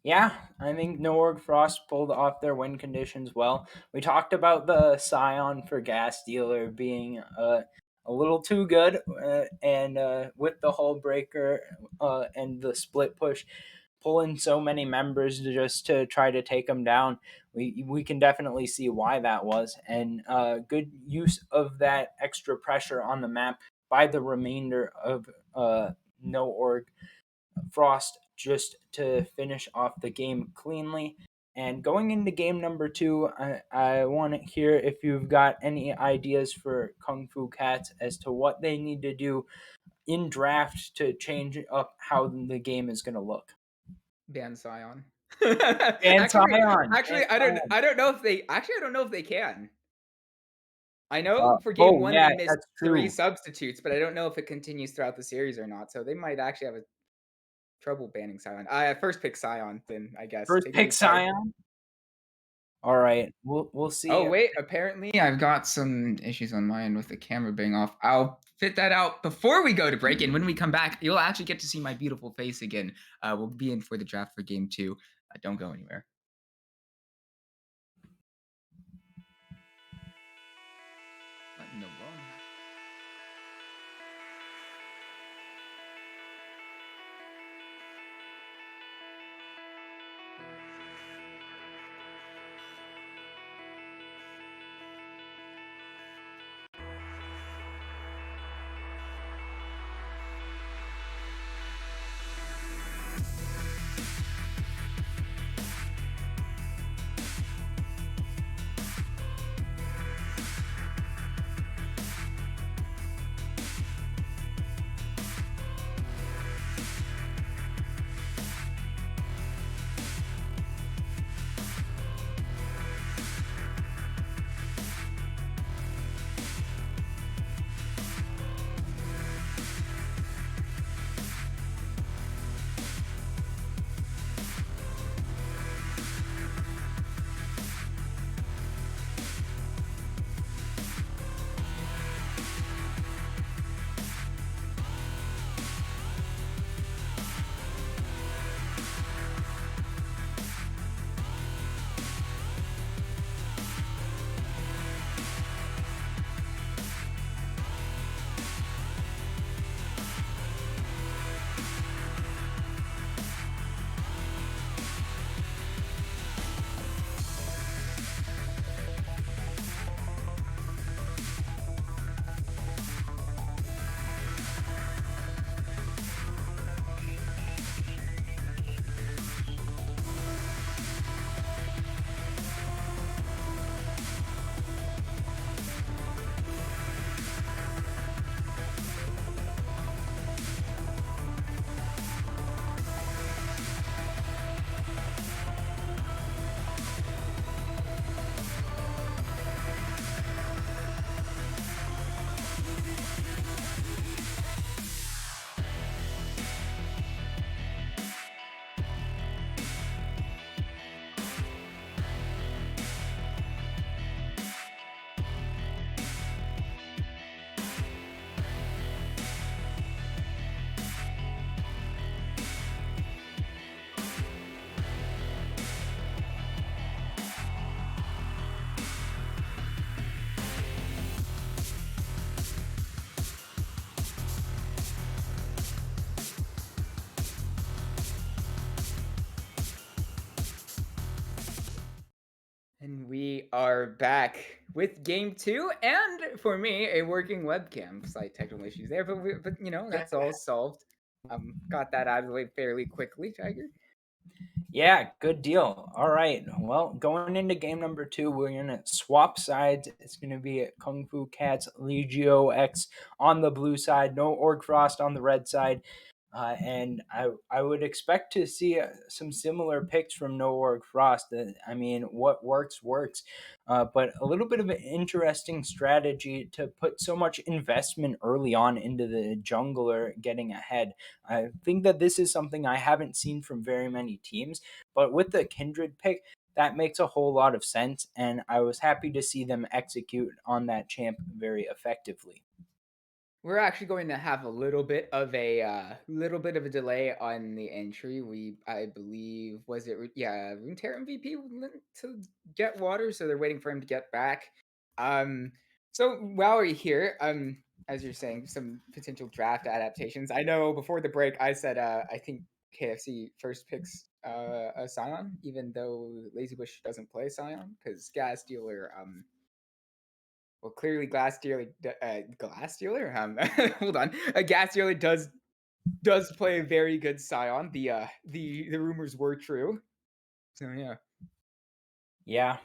Speaker 3: Yeah, I think Norg Frost pulled off their win conditions well. We talked about the Scion for Gas Dealer being a little too good, and with the hull breaker and the split push, pulling so many members just to try to take them down. We can definitely see why that was, and good use of that extra pressure on the map by the remainder of No Org Frost just to finish off the game cleanly. And going into game number two, I want to hear if you've got any ideas for Kung Fu Cats as to what they need to do in draft to change up how the game is going to look.
Speaker 2: Ban Scion.
Speaker 3: And
Speaker 2: actually,
Speaker 3: Scion,
Speaker 2: actually,
Speaker 3: and Scion.
Speaker 2: I don't know if they actually I don't know if they can. I know for game
Speaker 3: Oh
Speaker 2: one
Speaker 3: yeah,
Speaker 2: they missed
Speaker 3: that's
Speaker 2: 3
Speaker 3: true.
Speaker 2: substitutes, but I don't know if it continues throughout the series or not. So they might actually have a trouble banning Scion. I first pick Scion, then I guess
Speaker 3: First
Speaker 2: take a
Speaker 3: pick
Speaker 2: new card.
Speaker 3: Scion. All right, we'll
Speaker 2: Oh
Speaker 3: see.
Speaker 2: wait, apparently I've got some issues on my end with the camera being off. I'll fit that out before we go to break, and when we come back, you'll actually get to see my beautiful face again. We'll be in for the draft for game two. Don't go anywhere. No wrong. And we are back with game two, and for me, a working webcam. Slight technical issues there, but you know that's all solved. Got that out of the way fairly quickly, Tiger.
Speaker 3: Yeah, good deal. All right. Well, going into game number two, we're going to swap sides. It's going to be Kung Fu Cats Legio X on the blue side, no Org Frost on the red side. And I would expect to see some similar picks from No Org Frost. I mean, what works, works. But a little bit of an interesting strategy to put so much investment early on into the jungler getting ahead. I think that this is something I haven't seen from very many teams, but with the Kindred pick, that makes a whole lot of sense, and I was happy to see them execute on that champ very effectively.
Speaker 2: We're actually going to have a little bit of a delay on the entry. I believe, Runeterra MVP went to get water, so they're waiting for him to get back. So while we're here, as you're saying, some potential draft adaptations. I know before the break, I said I think KFC first picks a Scion, even though Lazy Bush doesn't play Scion because Gas Dealer well, clearly, Glass Dealer. Hold on, a Gas Dealer does play a very good Scion. The rumors were true. So yeah.
Speaker 3: Yeah.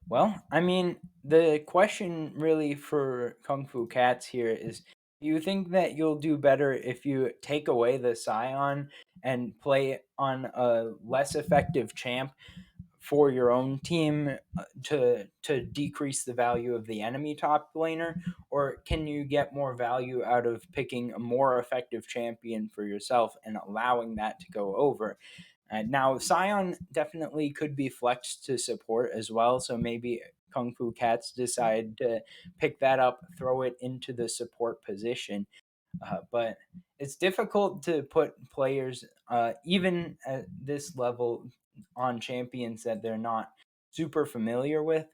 Speaker 3: Well, I mean, the question really for Kung Fu Cats here is, do you think that you'll do better if you take away the Scion and play on a less effective champ for your own team to decrease the value of the enemy top laner, or can you get more value out of picking a more effective champion for yourself and allowing that to go over? Now, Scion definitely could be flexed to support as well, so maybe Kung Fu Cats decide to pick that up, throw it into the support position. But it's difficult to put players, even at this level, on champions that they're not super familiar with.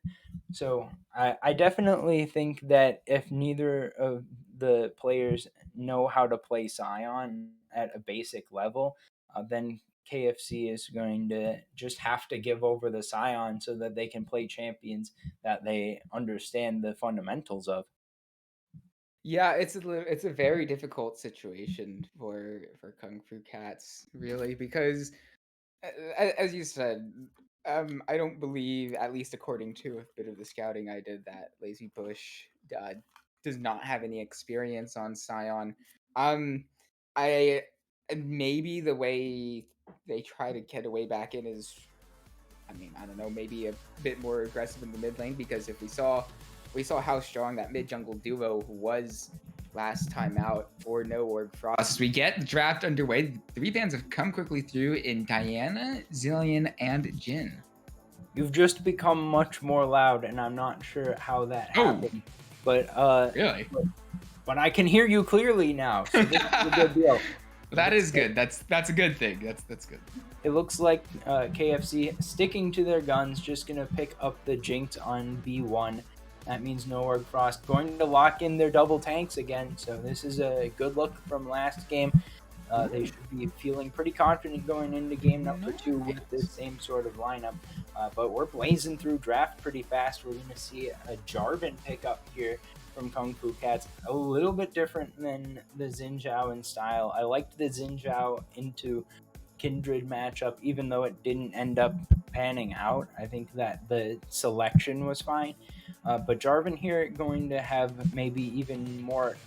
Speaker 3: So I definitely think that if neither of the players know how to play Scion at a basic level, then KFC is going to just have to give over the Scion so that they can play champions that they understand the fundamentals of.
Speaker 2: Yeah, it's a very difficult situation for Kung Fu Cats, really, because as you said, I don't believe, at least according to a bit of the scouting I did, that Lazy Bush does not have any experience on Scion. Um, I maybe the way they try to get away back in is, I mean, I don't know, maybe a bit more aggressive in the mid lane, because if we saw how strong that mid jungle duo was last time out for No Org Frost. We get the draft underway. The 3 bans have come quickly through in Diana, Zillion, and Jin.
Speaker 3: You've just become much more loud, and I'm not sure how that happened. But
Speaker 2: Really?
Speaker 3: but I can hear you clearly now, so this is a good deal.
Speaker 2: That is good. That's a good thing. That's good.
Speaker 3: It looks like KFC sticking to their guns, just gonna pick up the Jinx on B1. That means No Org Frost going to lock in their double tanks again. So this is a good look from last game. They should be feeling pretty confident going into game number 2 with this same sort of lineup. But we're blazing through draft pretty fast. We're going to see a Jarvan pick up here from Kung Fu Cats. A little bit different than the Xin Zhao in style. I liked the Xin Zhao into Kindred matchup, even though it didn't end up panning out. I think that the selection was fine. But Jarvan here going to have maybe even more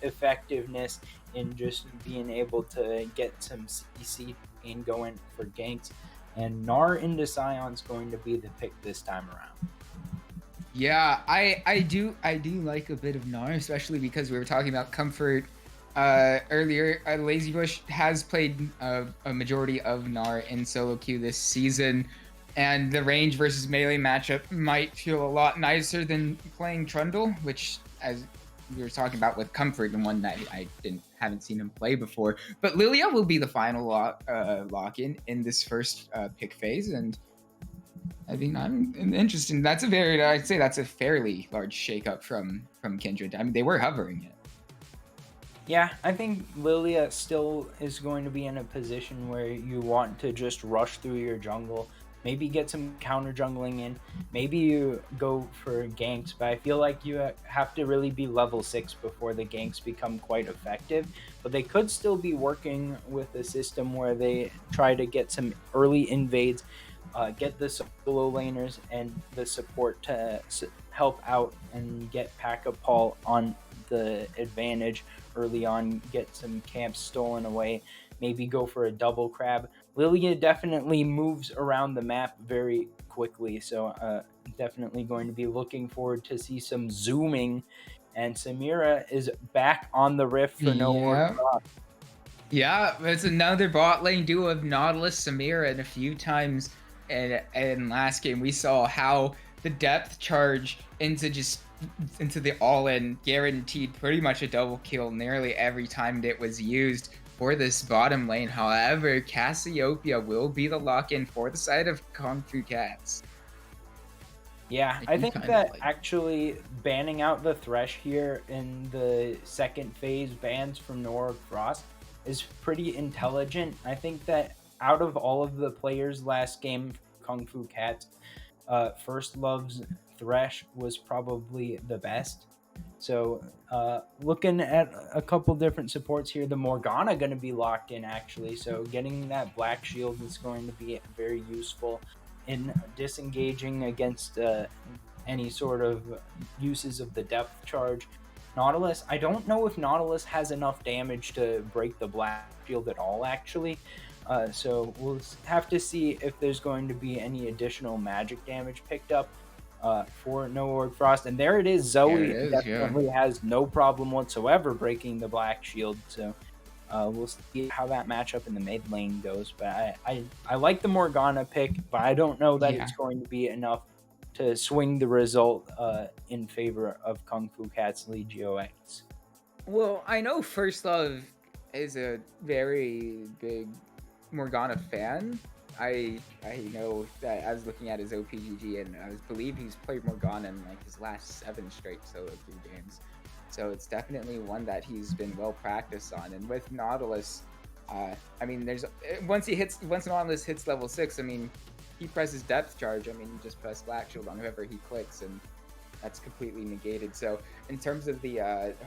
Speaker 3: effectiveness in just being able to get some CC and going for ganks. And Gnar into Scion's going to be the pick this time around.
Speaker 2: Yeah, I do like a bit of Gnar, especially because we were talking about comfort earlier. Lazy Bush has played a majority of Gnar in solo queue this season, and the range versus melee matchup might feel a lot nicer than playing Trundle, which, as we were talking about with comfort, and one that I haven't seen him play before. But Lilia will be the final lock in this first pick phase, and I mean, I'm interested. I'd say that's a fairly large shakeup from Kindred. I mean, they were hovering it.
Speaker 3: Yeah, I think Lilia still is going to be in a position where you want to just rush through your jungle, maybe get some counter jungling in, maybe you go for ganks, but I feel like you have to really be level 6 before the ganks become quite effective. But they could still be working with a system where they try to get some early invades, get the solo laners and the support to help out and get Pack-a-Paul on the advantage early on, get some camps stolen away, maybe go for a double crab. Lilia definitely moves around the map very quickly, so definitely going to be looking forward to see some zooming. And Samira is back on the rift for No Org Frost.
Speaker 2: Yeah, it's another bot lane duo of Nautilus, Samira, and a few times in last game we saw how the depth charge into the all-in guaranteed pretty much a double kill nearly every time that it was used for this bottom lane. However, Cassiopeia will be the lock-in for the side of Kung Fu Cats.
Speaker 3: Yeah, I think that actually banning out the Thresh here in the second phase bans from Nora Frost is pretty intelligent. I think that out of all of the players last game, Kung Fu Cats, First Love's Thresh was probably the best. So looking at a couple different supports here, the Morgana going to be locked in actually. So getting that Black Shield is going to be very useful in disengaging against any sort of uses of the depth charge. Nautilus, I don't know if Nautilus has enough damage to break the Black Shield at all actually. So we'll have to see if there's going to be any additional magic damage picked up for No Frost. And there it is. Zoe definitely has no problem whatsoever breaking the Black Shield. So we'll see how that matchup in the mid lane goes. But I like the Morgana pick, but I don't know that it's going to be enough to swing the result in favor of Kung Fu Cat's Legio X.
Speaker 2: Well, I know First Love is a very big Morgana fan. I know that I was looking at his OPGG and I believe he's played Morgana in like his last 7 straight solo queue games. So it's definitely one that he's been well practiced on. And with Nautilus, I mean, once Nautilus hits level 6, I mean, he presses depth charge. I mean, you just press Black Shield on whoever he clicks, and that's completely negated. So in terms of the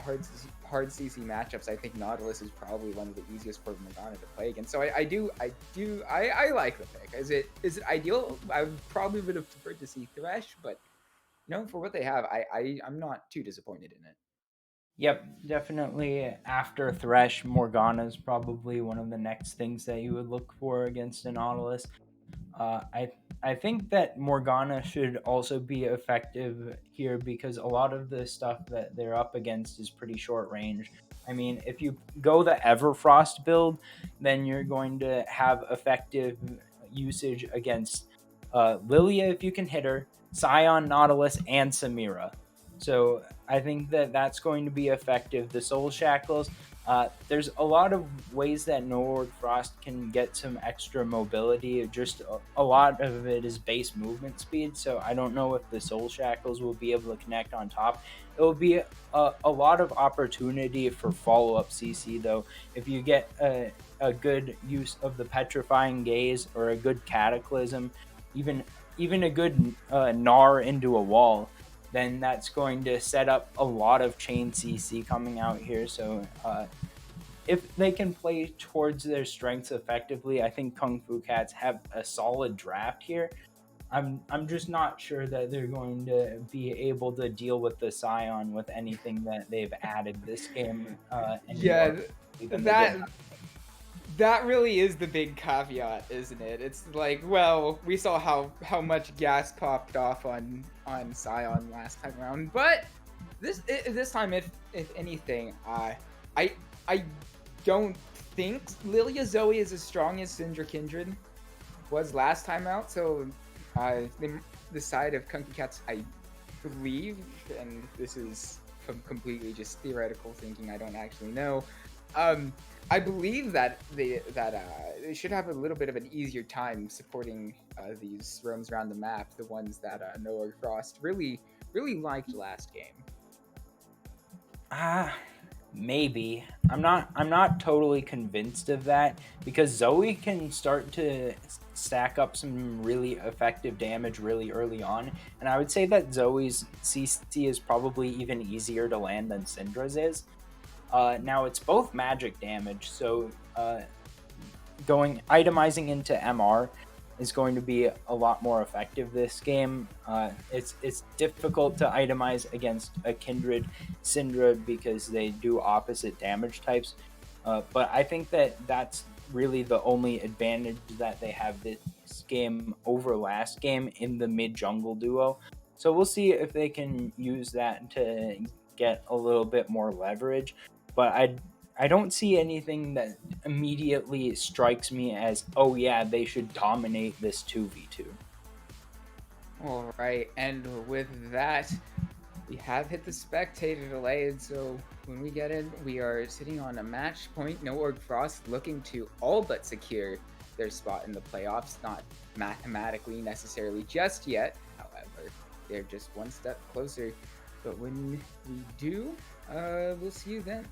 Speaker 2: hard CC matchups, I think Nautilus is probably one of the easiest for Morgana to play against. So I like the pick. Is it ideal? I probably would have preferred to see Thresh, but for what they have, I'm not too disappointed in it.
Speaker 3: Yep, definitely after Thresh, Morgana is probably one of the next things that you would look for against a Nautilus. I think that Morgana should also be effective here because a lot of the stuff that they're up against is pretty short range. I mean, if you go the Everfrost build, then you're going to have effective usage against Lilia if you can hit her, Scion, Nautilus, and Samira. So I think that that's going to be effective. The Soul Shackles, there's a lot of ways that Norward Frost can get some extra mobility. Just a lot of it is base movement speed. So I don't know if the Soul Shackles will be able to connect on top. It will be a lot of opportunity for follow-up CC though. If you get a good use of the Petrifying Gaze or a good Cataclysm, even a good Gnar into a wall, then that's going to set up a lot of chain CC coming out here. So if they can play towards their strengths effectively, I think Kung Fu Cats have a solid draft here. I'm just not sure that they're going to be able to deal with the Scion with anything that they've added this game.
Speaker 2: That really is the big caveat, isn't it? It's like, well, we saw how much gas popped off on Scion last time around, but this time, if anything, I don't think Lilia Zoe is as strong as Syndra Kindred was last time out. So the side of Kung Fu Cats, I believe, and this is completely just theoretical thinking, I don't actually know. I believe that they should have a little bit of an easier time supporting these roams around the map, the ones that Noah Frost really liked last game.
Speaker 3: Maybe. I'm not totally convinced of that because Zoe can start to stack up some really effective damage really early on, and I would say that Zoe's CC is probably even easier to land than Syndra's is. Now it's both magic damage, so itemizing into MR is going to be a lot more effective this game. It's difficult to itemize against a Kindred Syndra because they do opposite damage types, but I think that that's really the only advantage that they have this game over last game in the mid jungle duo. So we'll see if they can use that to get a little bit more leverage. But I don't see anything that immediately strikes me as, oh yeah, they should dominate this 2v2.
Speaker 2: All right, and with that, we have hit the spectator delay, and so when we get in, we are sitting on a match point. No Org Frost looking to all but secure their spot in the playoffs, not mathematically necessarily just yet. However, they're just one step closer. But when we do, we'll see you then.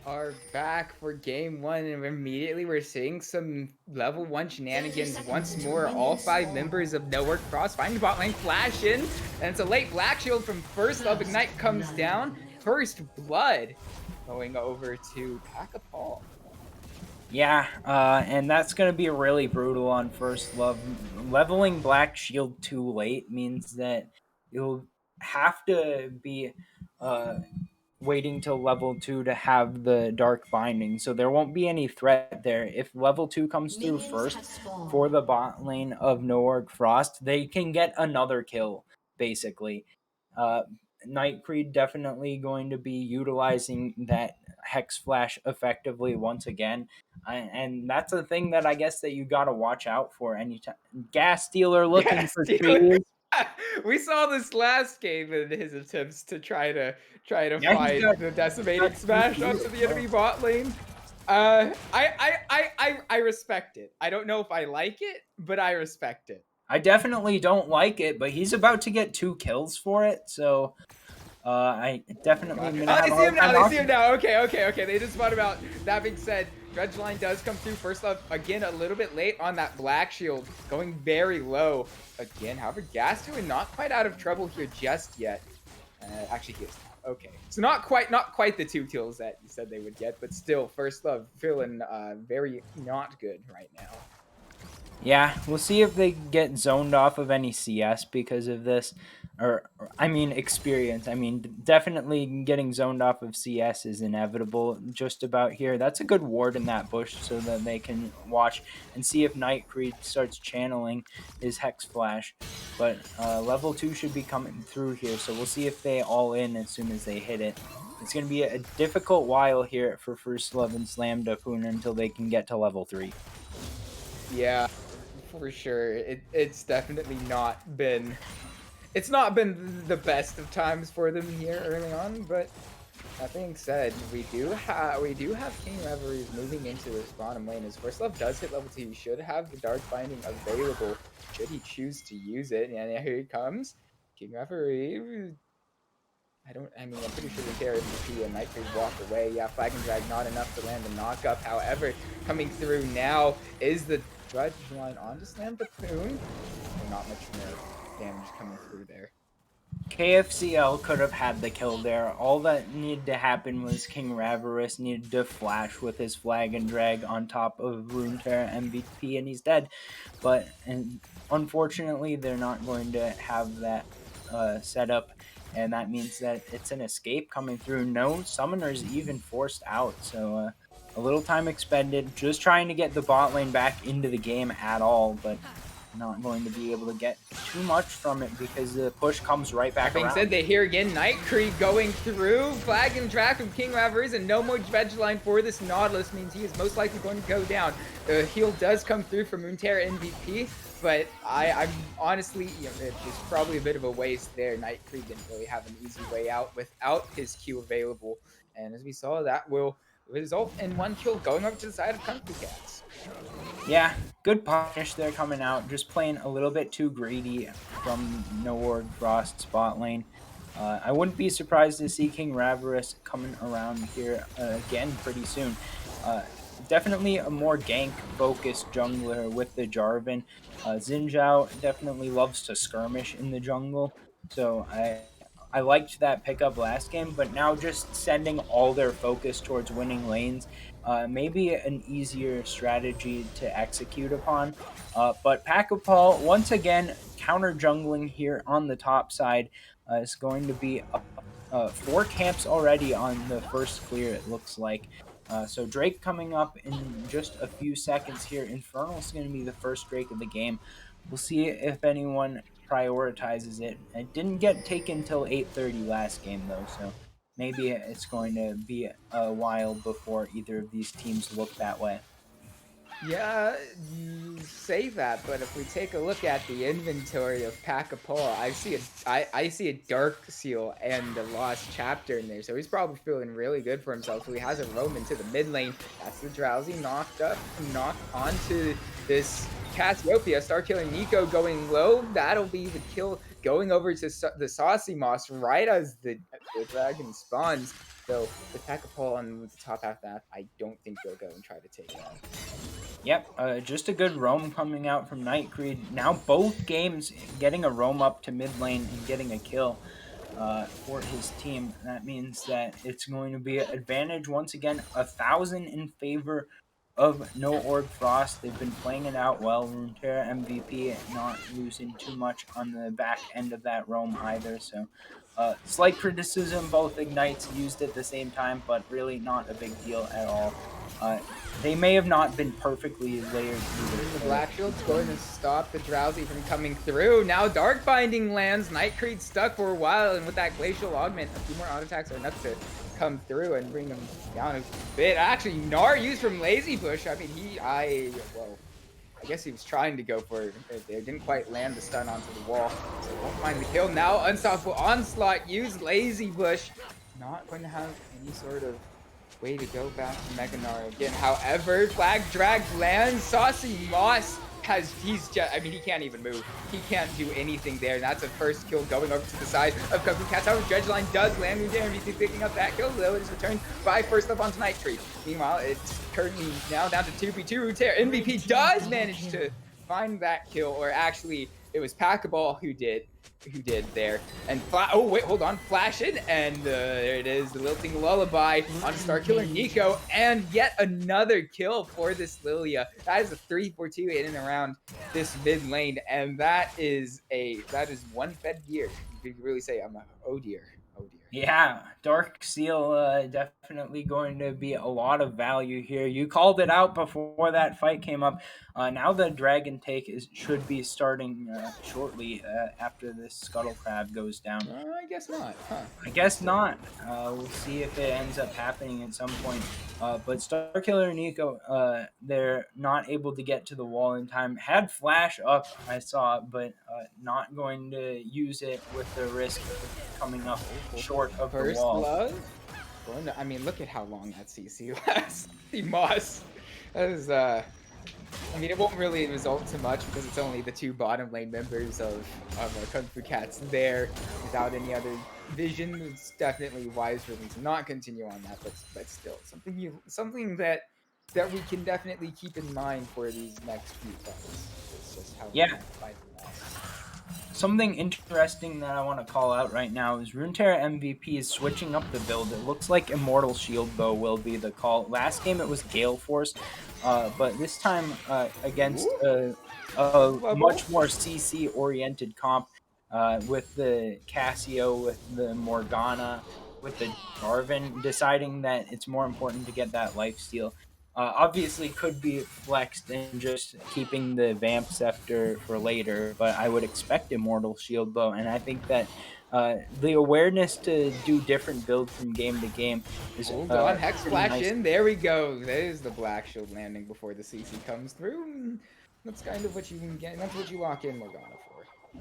Speaker 2: are back for game one, and immediately we're seeing some level 1 shenanigans once more. All 5 members of No Work Frost finding bot lane flash in, and it's a late Black Shield from First Love. Ignite comes down. First Blood going over to Pack-a-Paw.
Speaker 3: Yeah, and that's going to be really brutal on First Love. Leveling Black Shield too late means that you'll have to be waiting till level 2 to have the Dark Binding, so there won't be any threat there. If level 2 comes through first for the bot lane of Noorg Frost, they can get another kill, basically. Uh, Nightcreed definitely going to be utilizing that Hex Flash effectively once again. And that's a thing that I guess that you got to watch out for anytime. Gas Stealer looking
Speaker 2: Yes,
Speaker 3: for
Speaker 2: Stealer.
Speaker 3: trees.
Speaker 2: We saw this last game in his attempts to try to
Speaker 3: Yeah,
Speaker 2: find the decimating smash onto the enemy bot lane. I respect it. I don't know if I like it, but I respect it.
Speaker 3: I definitely don't like it, but he's about to get 2 kills for it, so I definitely am
Speaker 2: Oh,
Speaker 3: gonna have
Speaker 2: they
Speaker 3: a
Speaker 2: see him
Speaker 3: hard
Speaker 2: now.
Speaker 3: time
Speaker 2: They
Speaker 3: off.
Speaker 2: see him now. Okay. They just spot him out. That being said, Dredgeline does come through. First Love, again, a little bit late on that Black Shield, going very low. Again, however, Gas doing not quite out of trouble here just yet. Actually, he is now. Okay. So not quite the 2 kills that you said they would get, but still, First Love feeling very not good right now.
Speaker 3: Yeah, we'll see if they get zoned off of any CS because of this. I mean, experience. I mean, definitely getting zoned off of CS is inevitable just about here. That's a good ward in that bush so that they can watch and see if Nightcreed starts channeling his Hex Flash. But level 2 should be coming through here, so we'll see if they all in as soon as they hit it. It's going to be a difficult while here for First Love and Slam Dakuna until they can get to level 3.
Speaker 2: Yeah, for sure. It's definitely not been the best of times for them here early on, but that being said, we do have King Reveries moving into this bottom lane. As First Love does hit level 2, he should have the Dark Binding available should he choose to use it. And here he comes. King Reverie. I'm pretty sure Runeterra MVP and Nightcreed walk away. Yeah, Flag and Drag not enough to land the knockup. However, coming through now is the Drudge line onto Slam Bapoon. Not much more damage coming through there.
Speaker 3: KFCL could have had the kill there. All that needed to happen was King Ravarus needed to flash with his flag and drag on top of Runeterra MVP, and he's dead. But unfortunately, they're not going to have that setup, and that means that it's an escape coming through. No summoners even forced out, so a little time expended, just trying to get the bot lane back into the game at all, but not going to be able to get too much from it because the push comes right back
Speaker 2: That being said, they hear again Nightcreed going through. Flag and Drag from King Reveries, and no more Dredge line for this Nautilus means he is most likely going to go down. The heal does come through from Runeterra MVP, but I'm honestly, it's probably a bit of a waste there. Nightcreed didn't really have an easy way out without his Q available, and as we saw, that will result in 1 kill going over to the side of Country Cats.
Speaker 3: Yeah, good punish there coming out. Just playing a little bit too greedy from Noord Frost spot lane. I wouldn't be surprised to see King Ravarus coming around here again pretty soon. Definitely a more gank-focused jungler with the Jarvan. Xin Zhao definitely loves to skirmish in the jungle, so I liked that pickup last game, but now just sending all their focus towards winning lanes, maybe an easier strategy to execute upon. But Pack-a-Paw, once again, counter jungling here on the top side, is going to be up 4 camps already on the first clear, it looks like. So Drake coming up in just a few seconds here. Infernal's going to be the first Drake of the game. We'll see if anyone prioritizes it. It didn't get taken till 8:30 last game though, so maybe it's going to be a while before either of these teams look that way.
Speaker 2: Yeah, you say that, but if we take a look at the inventory of Pack-a-Paw, I see a Dark Seal and a Lost Chapter in there, so he's probably feeling really good for himself. So he has a roam into the mid lane. That's the Drowsy knocked onto this Cassiopeia. Start killing Nico going low. That'll be the kill going over to the Saucy Moss right as the dragon spawns. So with Pack-a-Pole on the top half of that, I don't think they'll go and try to take that.
Speaker 3: Yep, just a good roam coming out from Nightcreed. Now both games getting a roam up to mid lane and getting a kill for his team. That means that it's going to be an advantage once again, 1,000 in favor of No Orb Frost. They've been playing it out well. Runeterra MVP not losing too much on the back end of that roam either. So slight criticism, both Ignites used at the same time, but really not a big deal at all. They may have not been perfectly layered either.
Speaker 2: The Black Shield's going to stop the Drowsy from coming through. Now Dark Binding lands. Nightcreed stuck for a while, and with that Glacial Augment, a few more auto attacks are enough to come through and bring them down a bit. Actually, Gnar used from Lazy Bush. I mean, I guess he was trying to go for it. They didn't quite land the stun onto the wall, so won't find the kill. Now Unstoppable Onslaught used Lazy Bush. Not going to have any sort of way to go back to Mega Gnar again. However, Flag Drag lands. Saucy Moss he's just, I mean, he can't even move. He can't do anything there. And that's a first kill going over to the side of Kung Fu Cats. However, Dredgeline does land. MVP picking up that kill, though it is returned by first up onto Nightcreed. Meanwhile, it's currently now down to 2v2. Runeterra MVP does manage to find that kill, or actually, it was Pack-a-Ball who did there. And oh wait, hold on, flash in, and there it is, the Lilting Lullaby on Starkiller Nico, and yet another kill for this Lilia. That is a 3-4-2 in and around this mid lane, and that is one fed gear. You could really say, oh dear.
Speaker 3: Yeah, Dark Seal definitely going to be a lot of value here. You called it out before that fight came up. Now the Dragon Take should be starting shortly after this Scuttle Crab goes down.
Speaker 2: I guess not, huh?
Speaker 3: I guess not. We'll see if it ends up happening at some point. But Starkiller and Nico, they're not able to get to the wall in time. Had Flash up, I saw, but not going to use it with the risk of coming up short of the wall.
Speaker 2: First blood? I mean, look at how long that CC lasts. The Moss. That is, I mean, it won't really result to much because it's only the two bottom lane members of Kung Fu Cats there without any other vision. It's definitely wise for them to not continue on that, but still something that we can definitely keep in mind for these next few fights. It's just how we fight the loss.
Speaker 3: Something interesting that I want to call out right now is Runeterra MVP is switching up the build. It looks like Immortal Shield Bow will be the call. Last game it was Gale Force, but this time against a much more CC-oriented comp with the Cassio, with the Morgana, with the Jarvan, deciding that it's more important to get that lifesteal. Obviously could be flexed and just keeping the Vamp Scepter for later, but I would expect Immortal Shield Bow, and I think that the awareness to do different builds from game to game is
Speaker 2: Hold on, Hex Flash
Speaker 3: nice.
Speaker 2: in, there we go. There's the Black Shield landing before the CC comes through. That's kind of what you can get, that's what you lock in Morgana for.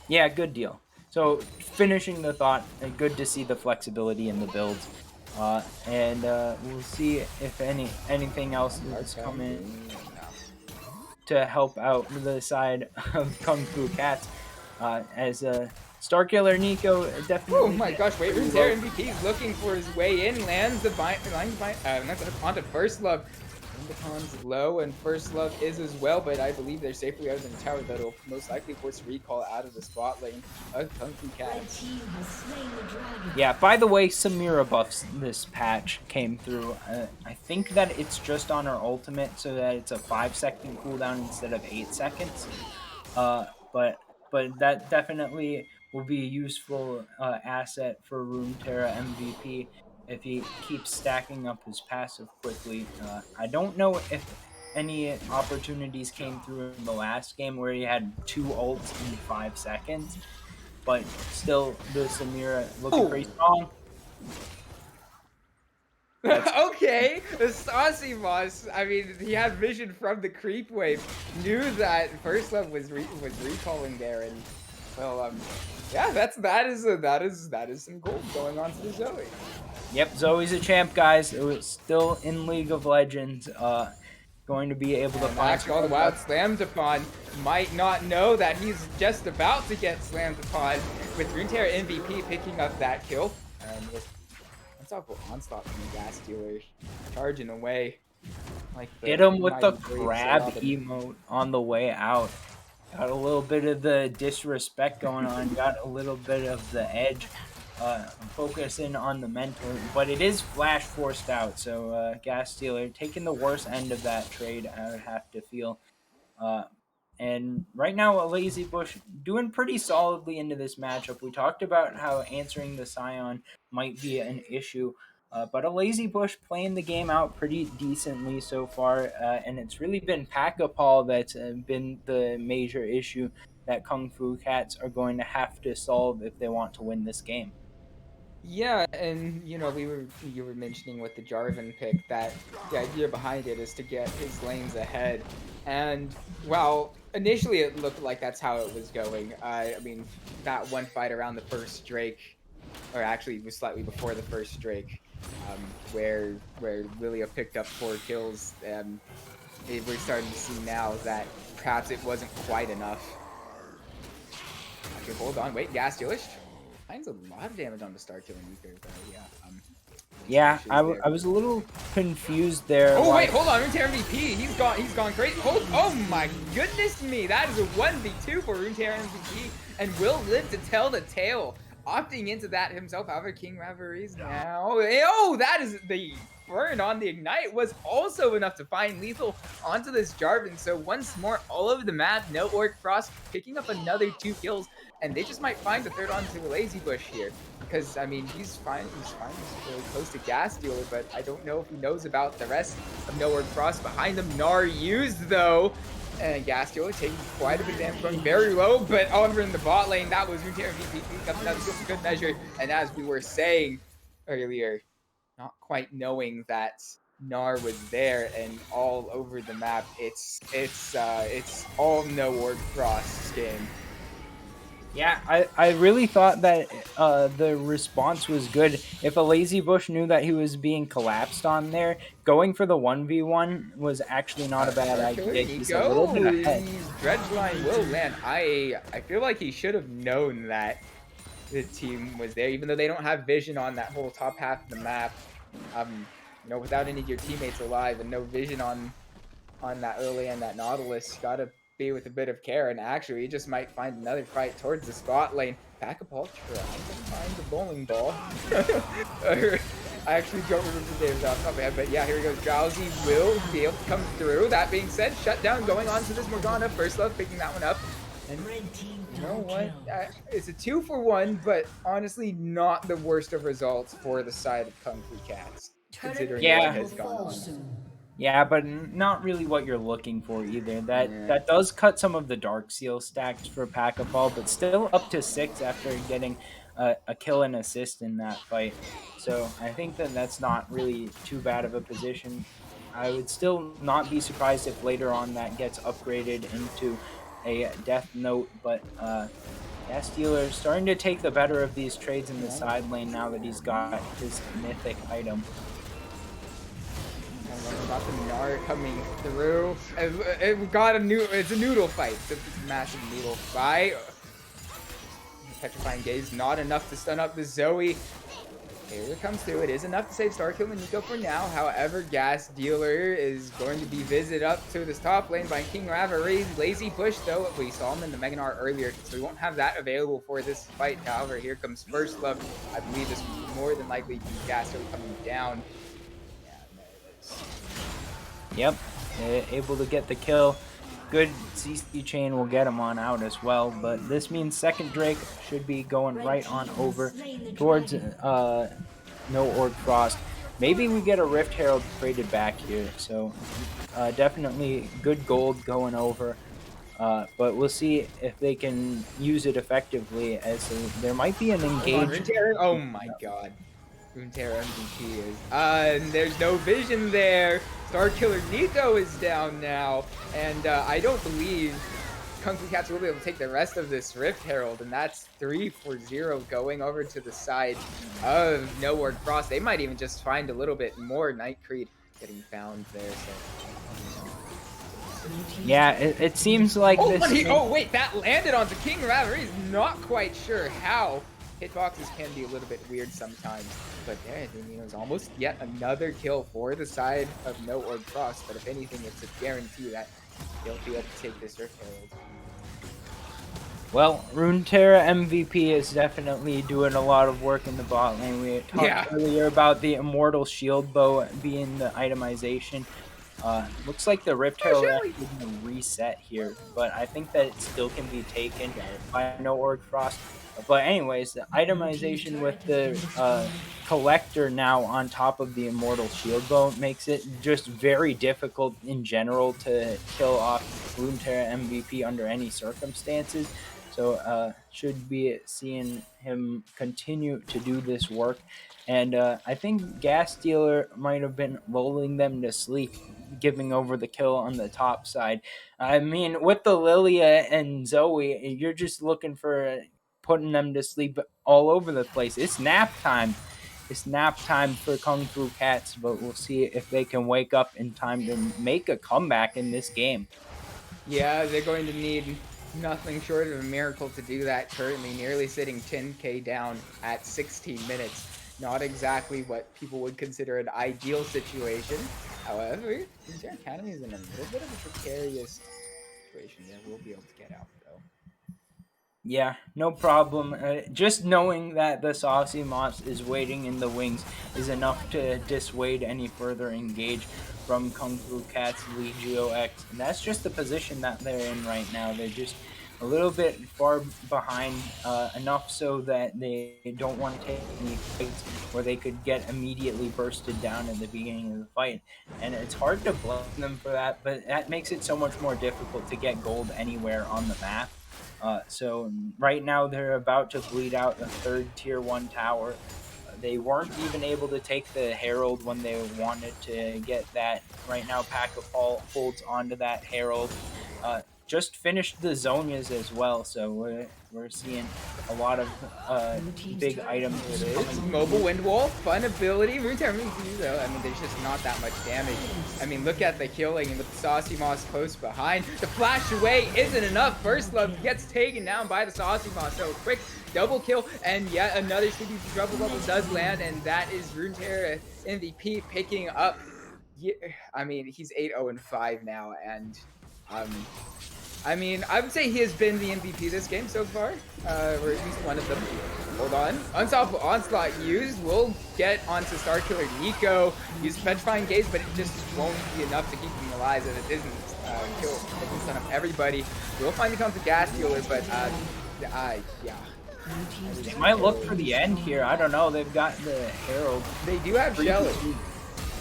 Speaker 3: Yeah, good deal. So finishing the thought, good to see the flexibility in the builds. And we'll see if anything else is coming to help out the side of Kung Fu Cats. As Starkiller Nico definitely.
Speaker 2: Oh my gosh! Wait, Runeterra MVP is looking for his way in. Lands the onto First Love. Indacon's low, and First Love is as well, but I believe they're safely out of the tower that'll most likely force recall out of the spot lane of Kung Fu Cats.
Speaker 3: Yeah, by the way, Samira buffs this patch came through. I think that it's just on her ultimate, so that it's a 5-second cooldown instead of 8 seconds. But that definitely will be a useful asset for Runeterra MVP. If he keeps stacking up his passive quickly. I don't know if any opportunities came through in the last game where he had 2 ults in 5 seconds, but still the Samira looking pretty strong.
Speaker 2: Okay, the Saucy Moss, I mean, he had vision from the creep wave, knew that First Love was recalling there, and well, yeah, that is some gold going on to the Zoe.
Speaker 3: Yep, Zoe's a champ, guys. It was still in League of Legends. Going to be able to find
Speaker 2: all the wild slammed upon. Might not know that he's just about to get slammed upon with Runeterra MVP picking up that kill. And with That's awful onslaught from the gas dealer. Charging away. Like
Speaker 3: Hit
Speaker 2: the
Speaker 3: him with the
Speaker 2: mighty blades
Speaker 3: crab
Speaker 2: around him.
Speaker 3: emote on the way out. Got a little bit of the disrespect going on. Got a little bit of the edge. Focusing on the mental, but it is flash forced out. So Gas Stealer taking the worst end of that trade, I would have to feel. Uh, and right now, a Lazy Bush doing pretty solidly into this matchup. We talked about how answering the Scion might be an issue, but a Lazy Bush playing the game out pretty decently so far, and it's really been Pack-a-Paul that's been the major issue that Kung Fu Cats are going to have to solve if they want to win this game.
Speaker 2: Yeah, and you know, you were mentioning with the Jarvan pick that the idea behind it is to get his lanes ahead. And while initially it looked like that's how it was going, I mean that one fight around the first Drake, or actually it was slightly before the first Drake, where Lilia picked up 4 kills, we're starting to see now that perhaps it wasn't quite enough. Okay, hold on, wait, Gas Dealish finds a lot of damage on the Star Killing Ether, though. Yeah.
Speaker 3: Yeah, I was a little confused there.
Speaker 2: Oh wait, hold on, Runeterra MVP. He's gone crazy. Oh my goodness me, that is a 1v2 for Runeterra MVP, and will live to tell the tale. Opting into that himself, however, King Reveries now. Oh, that is the burn on the Ignite was also enough to find lethal onto this Jarvan. So once more, all over the map, no Orc Frost picking up another 2 kills, and they just might find the third onto the Lazy Bush here. Because, I mean, he's fine. He's really close to Gas Dealer, but I don't know if he knows about the rest of No Orc Frost behind him. Gnar used, though. And Gas Dealer taking quite a bit of damage, going very low, but over in the bot lane, that was Runeterra MVP. That was a good measure. And as we were saying earlier, not quite knowing that Gnar was there and all over the map, it's all No Orc Frost's game.
Speaker 3: Yeah, I really thought that the response was good. If a Lazy Bush knew that he was being collapsed on there, going for the 1v1 was actually not a bad idea. He's a little bit ahead.
Speaker 2: Dredgeline will land. I feel like he should have known that the team was there, even though they don't have vision on that whole top half of the map. You know, without any of your teammates alive and no vision on that early and that Nautilus, gotta be with a bit of care, and actually he just might find another fight towards the spot lane. Pack-a-Paul trying to find the bowling ball. I actually don't remember the names off the top of my head, but yeah, here he goes. Drowsy will be able to come through. That being said, shutdown going on to this Morgana. First Love picking that one up. And you know what? It's a 2-for-1, but honestly not the worst of results for the side of Kung Fu Cats, considering what has gone on.
Speaker 3: Yeah, but not really what you're looking for either. That does cut some of the Dark Seal stacks for Pack-a-Paul, but still up to 6 after getting a kill and assist in that fight. So I think that's not really too bad of a position. I would still not be surprised if later on that gets upgraded into a Death Note, but Gas Dealer starting to take the better of these trades in the side lane now that he's got his mythic item.
Speaker 2: About the Gnar coming through. It's a noodle fight. It's a massive noodle fight. Petrifying Gaze, not enough to stun up the Zoe. Here it comes through. It is enough to save Starkill and Nico for now. However, Gas Dealer is going to be visited up to this top lane by King Reverie. Lazy Bush, though, we saw him in the Mega Gnar earlier, so we won't have that available for this fight. However, here comes First Love. I believe this will more than likely be Gas Dealer coming down.
Speaker 3: Yep, able to get the kill. Good CC chain will get him on out as well, but this means second Drake should be going right on over towards No Orc Frost. Maybe we get a Rift Herald traded back here, so definitely good gold going over. But we'll see if they can use it effectively, as there might be an engage.
Speaker 2: Oh my god. Runeterra MVP is. And there's no vision there. Star Killer Nico is down now. And I don't believe Kung Fu Cats will be able to take the rest of this Rift Herald. And that's 3-for-0 going over to the side of No Orc Frost. They might even just find a little bit more Night Creed getting found there. So.
Speaker 3: Yeah, it seems like
Speaker 2: oh wait, that landed onto King Reverie. He's not quite sure how. hitboxes can be a little bit weird sometimes. But there, it was almost yet another kill for the side of No Org Frost. But if anything, it's a guarantee that they'll be able to take this Rift Herald.
Speaker 3: Well, Runeterra MVP is definitely doing a lot of work in the bot lane. We talked earlier about the Immortal Shield Bow being the itemization. Looks like the Rift Herald actually going to reset here, but I think that it still can be taken by No Org Frost. But anyways, the itemization with the collector now on top of the Immortal Shield Bow makes it just very difficult in general to kill off Runeterra MVP under any circumstances. So should be seeing him continue to do this work. And I think Gas Dealer might have been lulling them to sleep, giving over the kill on the top side. I mean, with the Lilia and Zoe, you're just looking for putting them to sleep all over the place. It's nap time. It's nap time for Kung Fu Cats, but we'll see if they can wake up in time to make a comeback in this game.
Speaker 2: Yeah, they're going to need nothing short of a miracle to do that currently, nearly sitting 10k down at 16 minutes. Not exactly what people would consider an ideal situation. However, Inter Academy is in a little bit of a precarious situation. Yeah, we'll be able to get out, though.
Speaker 3: Yeah, no problem. Just knowing that the Saucy Moss is waiting in the wings is enough to dissuade any further engage from Kung Fu Cat's Legio X. And that's just the position that they're in right now. They're just a little bit far behind, enough so that they don't want to take any fights where they could get immediately bursted down at the beginning of the fight. And it's hard to blame them for that, but that makes it so much more difficult to get gold anywhere on the map. So right now they're about to bleed out the third tier 1 tower. They weren't even able to take the Herald when they wanted to get that. Right now Pack of Fall holds onto that Herald. Just finished the Zonias as well, so we're seeing a lot of big items coming.
Speaker 2: Mobile Wind Wall, fun ability. Runeterra though, I mean, there's just not that much damage. I mean, look at the killing with the Saucy Moss close behind. The flash away isn't enough. First Love gets taken down by the Saucy Moss. So quick double kill, and yet another sleepy trouble bubble does land, and that is Runeterra MVP picking up. Yeah, I mean, he's 8-0-5 now, and I mean, I would say he has been the MVP this game so far, or at least one of them. Hold on. Unstoppable Onslaught used. We'll get onto Starkiller Nico. Use Petrifying Gaze, but it just won't be enough to keep him alive, and it isn't kill. It doesn't stun up everybody. We'll finally come to Gas Dealer, but yeah.
Speaker 3: They might look for the end here. I don't know. They've got the Herald.
Speaker 2: They do have Shelly.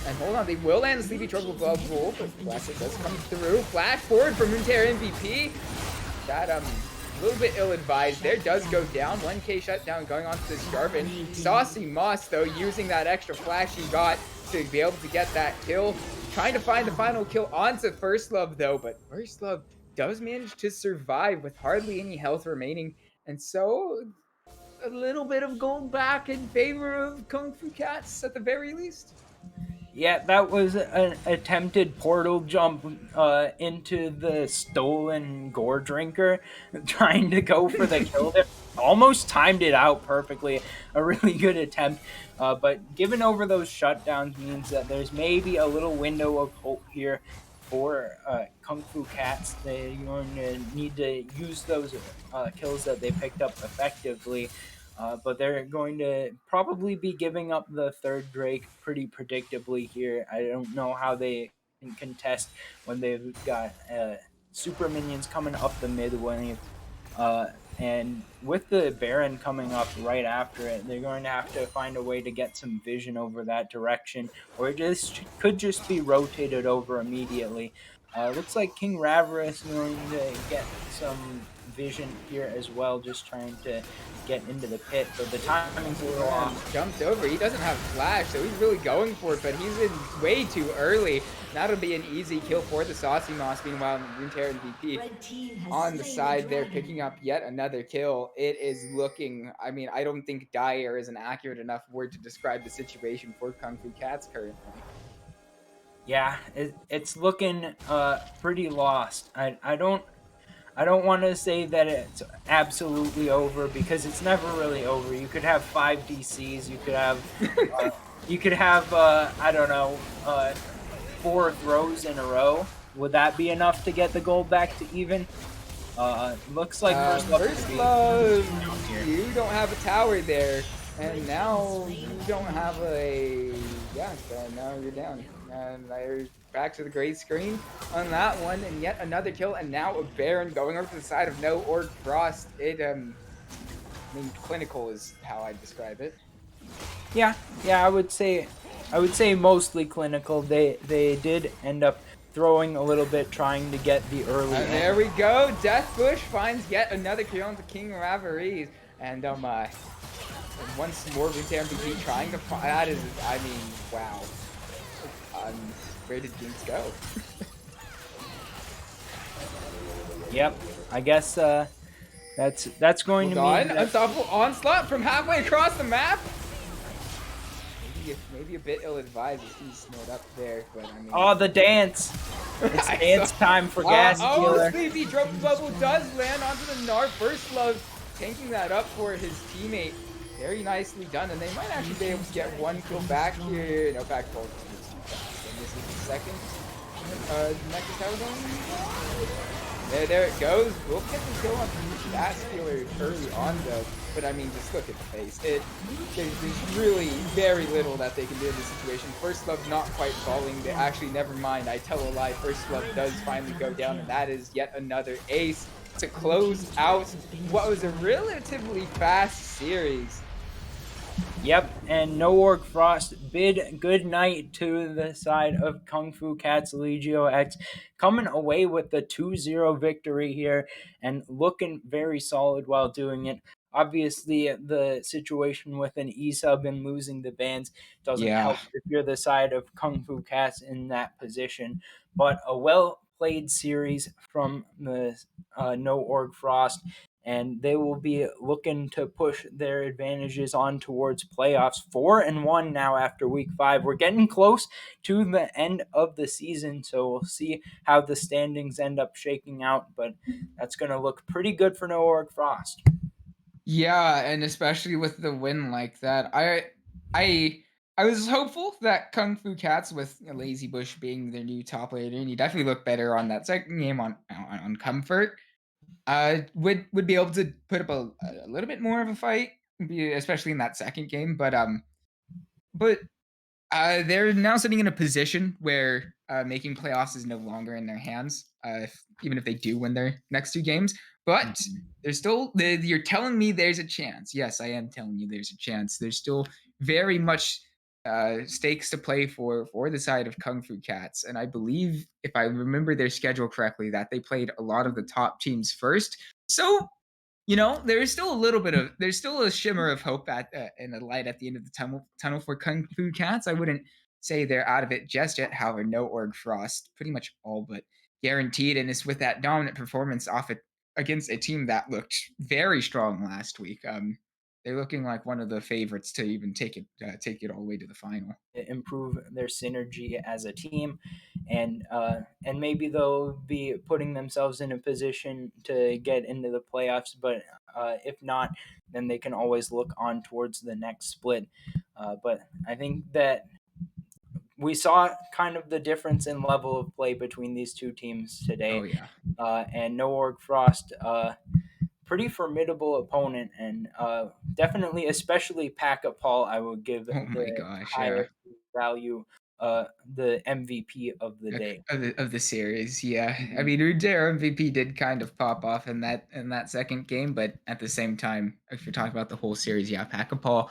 Speaker 2: And hold on, they will land the Sleepy Trouble Bubble, but Classic does come through. Flash forward for Runeterra MVP. That, a little bit ill-advised there. Does go down. 1k shutdown going on to this Jarvan. Saucy Moss, though, using that extra flash he got to be able to get that kill. Trying to find the final kill onto First Love, though, but First Love does manage to survive with hardly any health remaining. And so, a little bit of gold back in favor of Kung Fu Cats at the very least.
Speaker 3: Yeah, that was an attempted portal jump into the stolen Gore Drinker, trying to go for the kill there. Almost timed it out perfectly. A really good attempt. But giving over those shutdowns means that there's maybe a little window of hope here for Kung Fu Cats. They're going to need to use those kills that they picked up effectively. But they're going to probably be giving up the third Drake pretty predictably here. I don't know how they can contest when they've got super minions coming up the mid wave. And with the Baron coming up right after it, they're going to have to find a way to get some vision over that direction, or it just could just be rotated over immediately. Looks like King Ravarus going to get some vision here as well, just trying to get into the pit, but the timing's a little off.
Speaker 2: Jumped over. He doesn't have flash, so he's really going for it, but he's in way too early. That'll be an easy kill for the Saucy Moss. Meanwhile, Runeterra and VP on the side there, picking up yet another kill. It is looking, I mean, I don't think dire is an accurate enough word to describe the situation for Kung Fu Cats currently.
Speaker 3: Yeah, it's looking pretty lost. I don't want to say that it's absolutely over because it's never really over. You could have 5 DCs. You could have I don't know 4 throws in a row. Would that be enough to get the gold back to even? Looks like First Love's gonna
Speaker 2: First
Speaker 3: be
Speaker 2: love,
Speaker 3: cruising down here.
Speaker 2: you don't have a tower there, and now you don't have a so now you're down, and they're back to the gray screen on that one, and yet another kill, and now a Baron going over to the side of no Orc Frost. I mean, clinical is how I describe it.
Speaker 3: Yeah, yeah, I would say mostly clinical. They did end up throwing a little bit, trying to get the early
Speaker 2: There
Speaker 3: end.
Speaker 2: we go. Death Bush finds yet another kill on the King of Reveries, and once more Runeterra MVP trying to find. That is, I mean, wow. Um, where did Jinx go?
Speaker 3: Yep, I guess that's going to
Speaker 2: Hold
Speaker 3: mean
Speaker 2: on,
Speaker 3: that.
Speaker 2: unstoppable onslaught from halfway across the map. Maybe a bit ill-advised. He's snowed up there, but I mean.
Speaker 3: Oh, the dance! It's
Speaker 2: I
Speaker 3: dance
Speaker 2: saw-
Speaker 3: time for Gas Dealer.
Speaker 2: Sleepy Drop Bubble does land onto the Gnar. First Love tanking that up for his teammate. Very nicely done, and they might actually be able to get one kill back here. No, back forward. And this is the second. Nexus tower going. There it goes. We'll get the kill on Gas Dealer early on, though. But I mean, just look at the face. There's really very little that they can do in this situation. First Love not quite falling. They actually, never mind. I tell a lie. First Love does finally go down, and that is yet another ace to close out what was a relatively fast series.
Speaker 3: Yep, and No Orc Frost bid good night to the side of Kung Fu Cats Legio X, coming away with the 2-0 victory here and looking very solid while doing it. Obviously, the situation with an E-sub and losing the bans doesn't
Speaker 2: Yeah.
Speaker 3: help if you're the side of Kung Fu Cats in that position, but a well played series from the No Org Frost, and they will be looking to push their advantages on towards playoffs. 4-1 now after week 5. We're getting close to the end of the season, so we'll see how the standings end up shaking out, but that's going to look pretty good for No Org Frost.
Speaker 2: Yeah, and especially with the win like that, I was hopeful that Kung Fu Cats, with Lazy Bush being their new top laner, and he definitely looked better on that second game on Comfort. Would be able to put up a little bit more of a fight, especially in that second game. But they're now sitting in a position where making playoffs is no longer in their hands, even if they do win their next 2 games. But there's still, you're telling me there's a chance. Yes, I am telling you there's a chance. There's still very much stakes to play for the side of Kung Fu Cats. And I believe, if I remember their schedule correctly, that they played a lot of the top teams first. So there's still there's still a shimmer of hope and a light at the end of the tunnel for Kung Fu Cats. I wouldn't say they're out of it just yet. However, no Org Frost, pretty much all but guaranteed, and it's with that dominant performance off it against a team that looked very strong last week. They're looking like one of the favorites to even take it all the way to the final.
Speaker 3: Improve their synergy as a team, and maybe they'll be putting themselves in a position to get into the playoffs. But if not, then they can always look on towards the next split. But I think that we saw kind of the difference in level of play between these two teams today.
Speaker 2: Oh yeah.
Speaker 3: And No Org Frost, pretty formidable opponent, and definitely, especially Pack Up Paul, I would give
Speaker 2: Oh my
Speaker 3: the
Speaker 2: gosh. Yeah.
Speaker 3: highest value, the MVP of the day.
Speaker 2: Of the series, yeah. I
Speaker 3: Mhm.
Speaker 2: mean, Runeterra MVP did kind of pop off in that second game, but at the same time, if you're talking about the whole series, yeah, Pack-a-Paul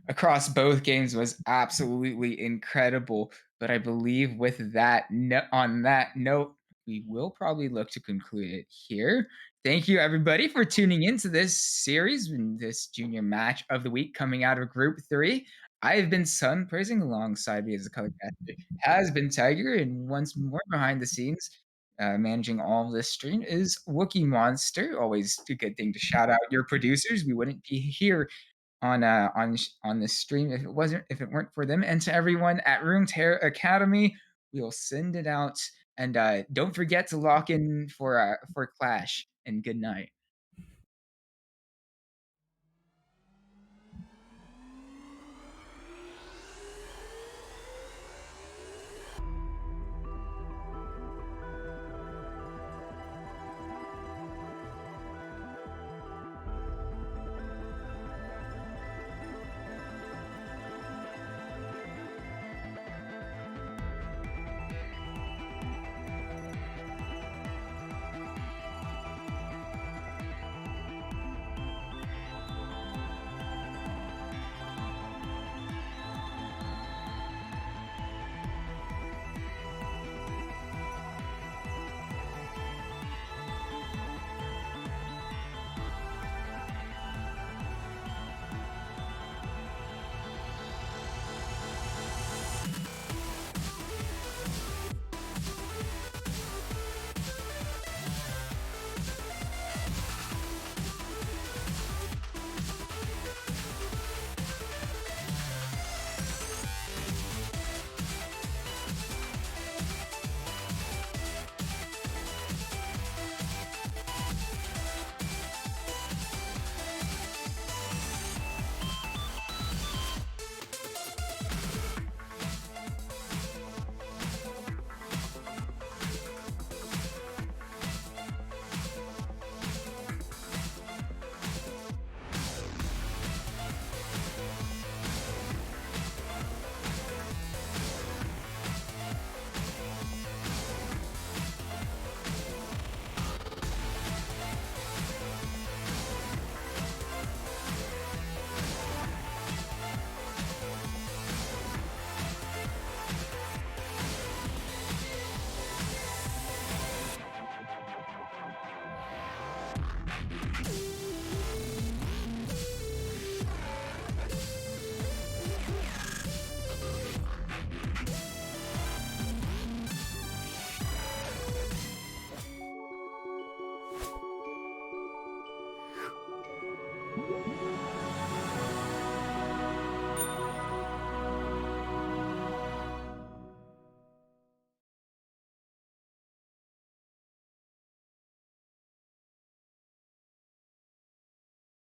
Speaker 2: across both games was absolutely incredible. But I believe with that on that note, we will probably look to conclude it here. Thank you everybody for tuning into this series and this junior match of the week coming out of Group 3. I have been Sun praising alongside me as a color caster has been Tiger, and once more behind the scenes, managing all of this stream is Wookie Monster. Always a good thing to shout out your producers. We wouldn't be here on this stream if it weren't for them. And to everyone at Runeterra Academy, we'll send it out. And don't forget to lock in for Clash and good night.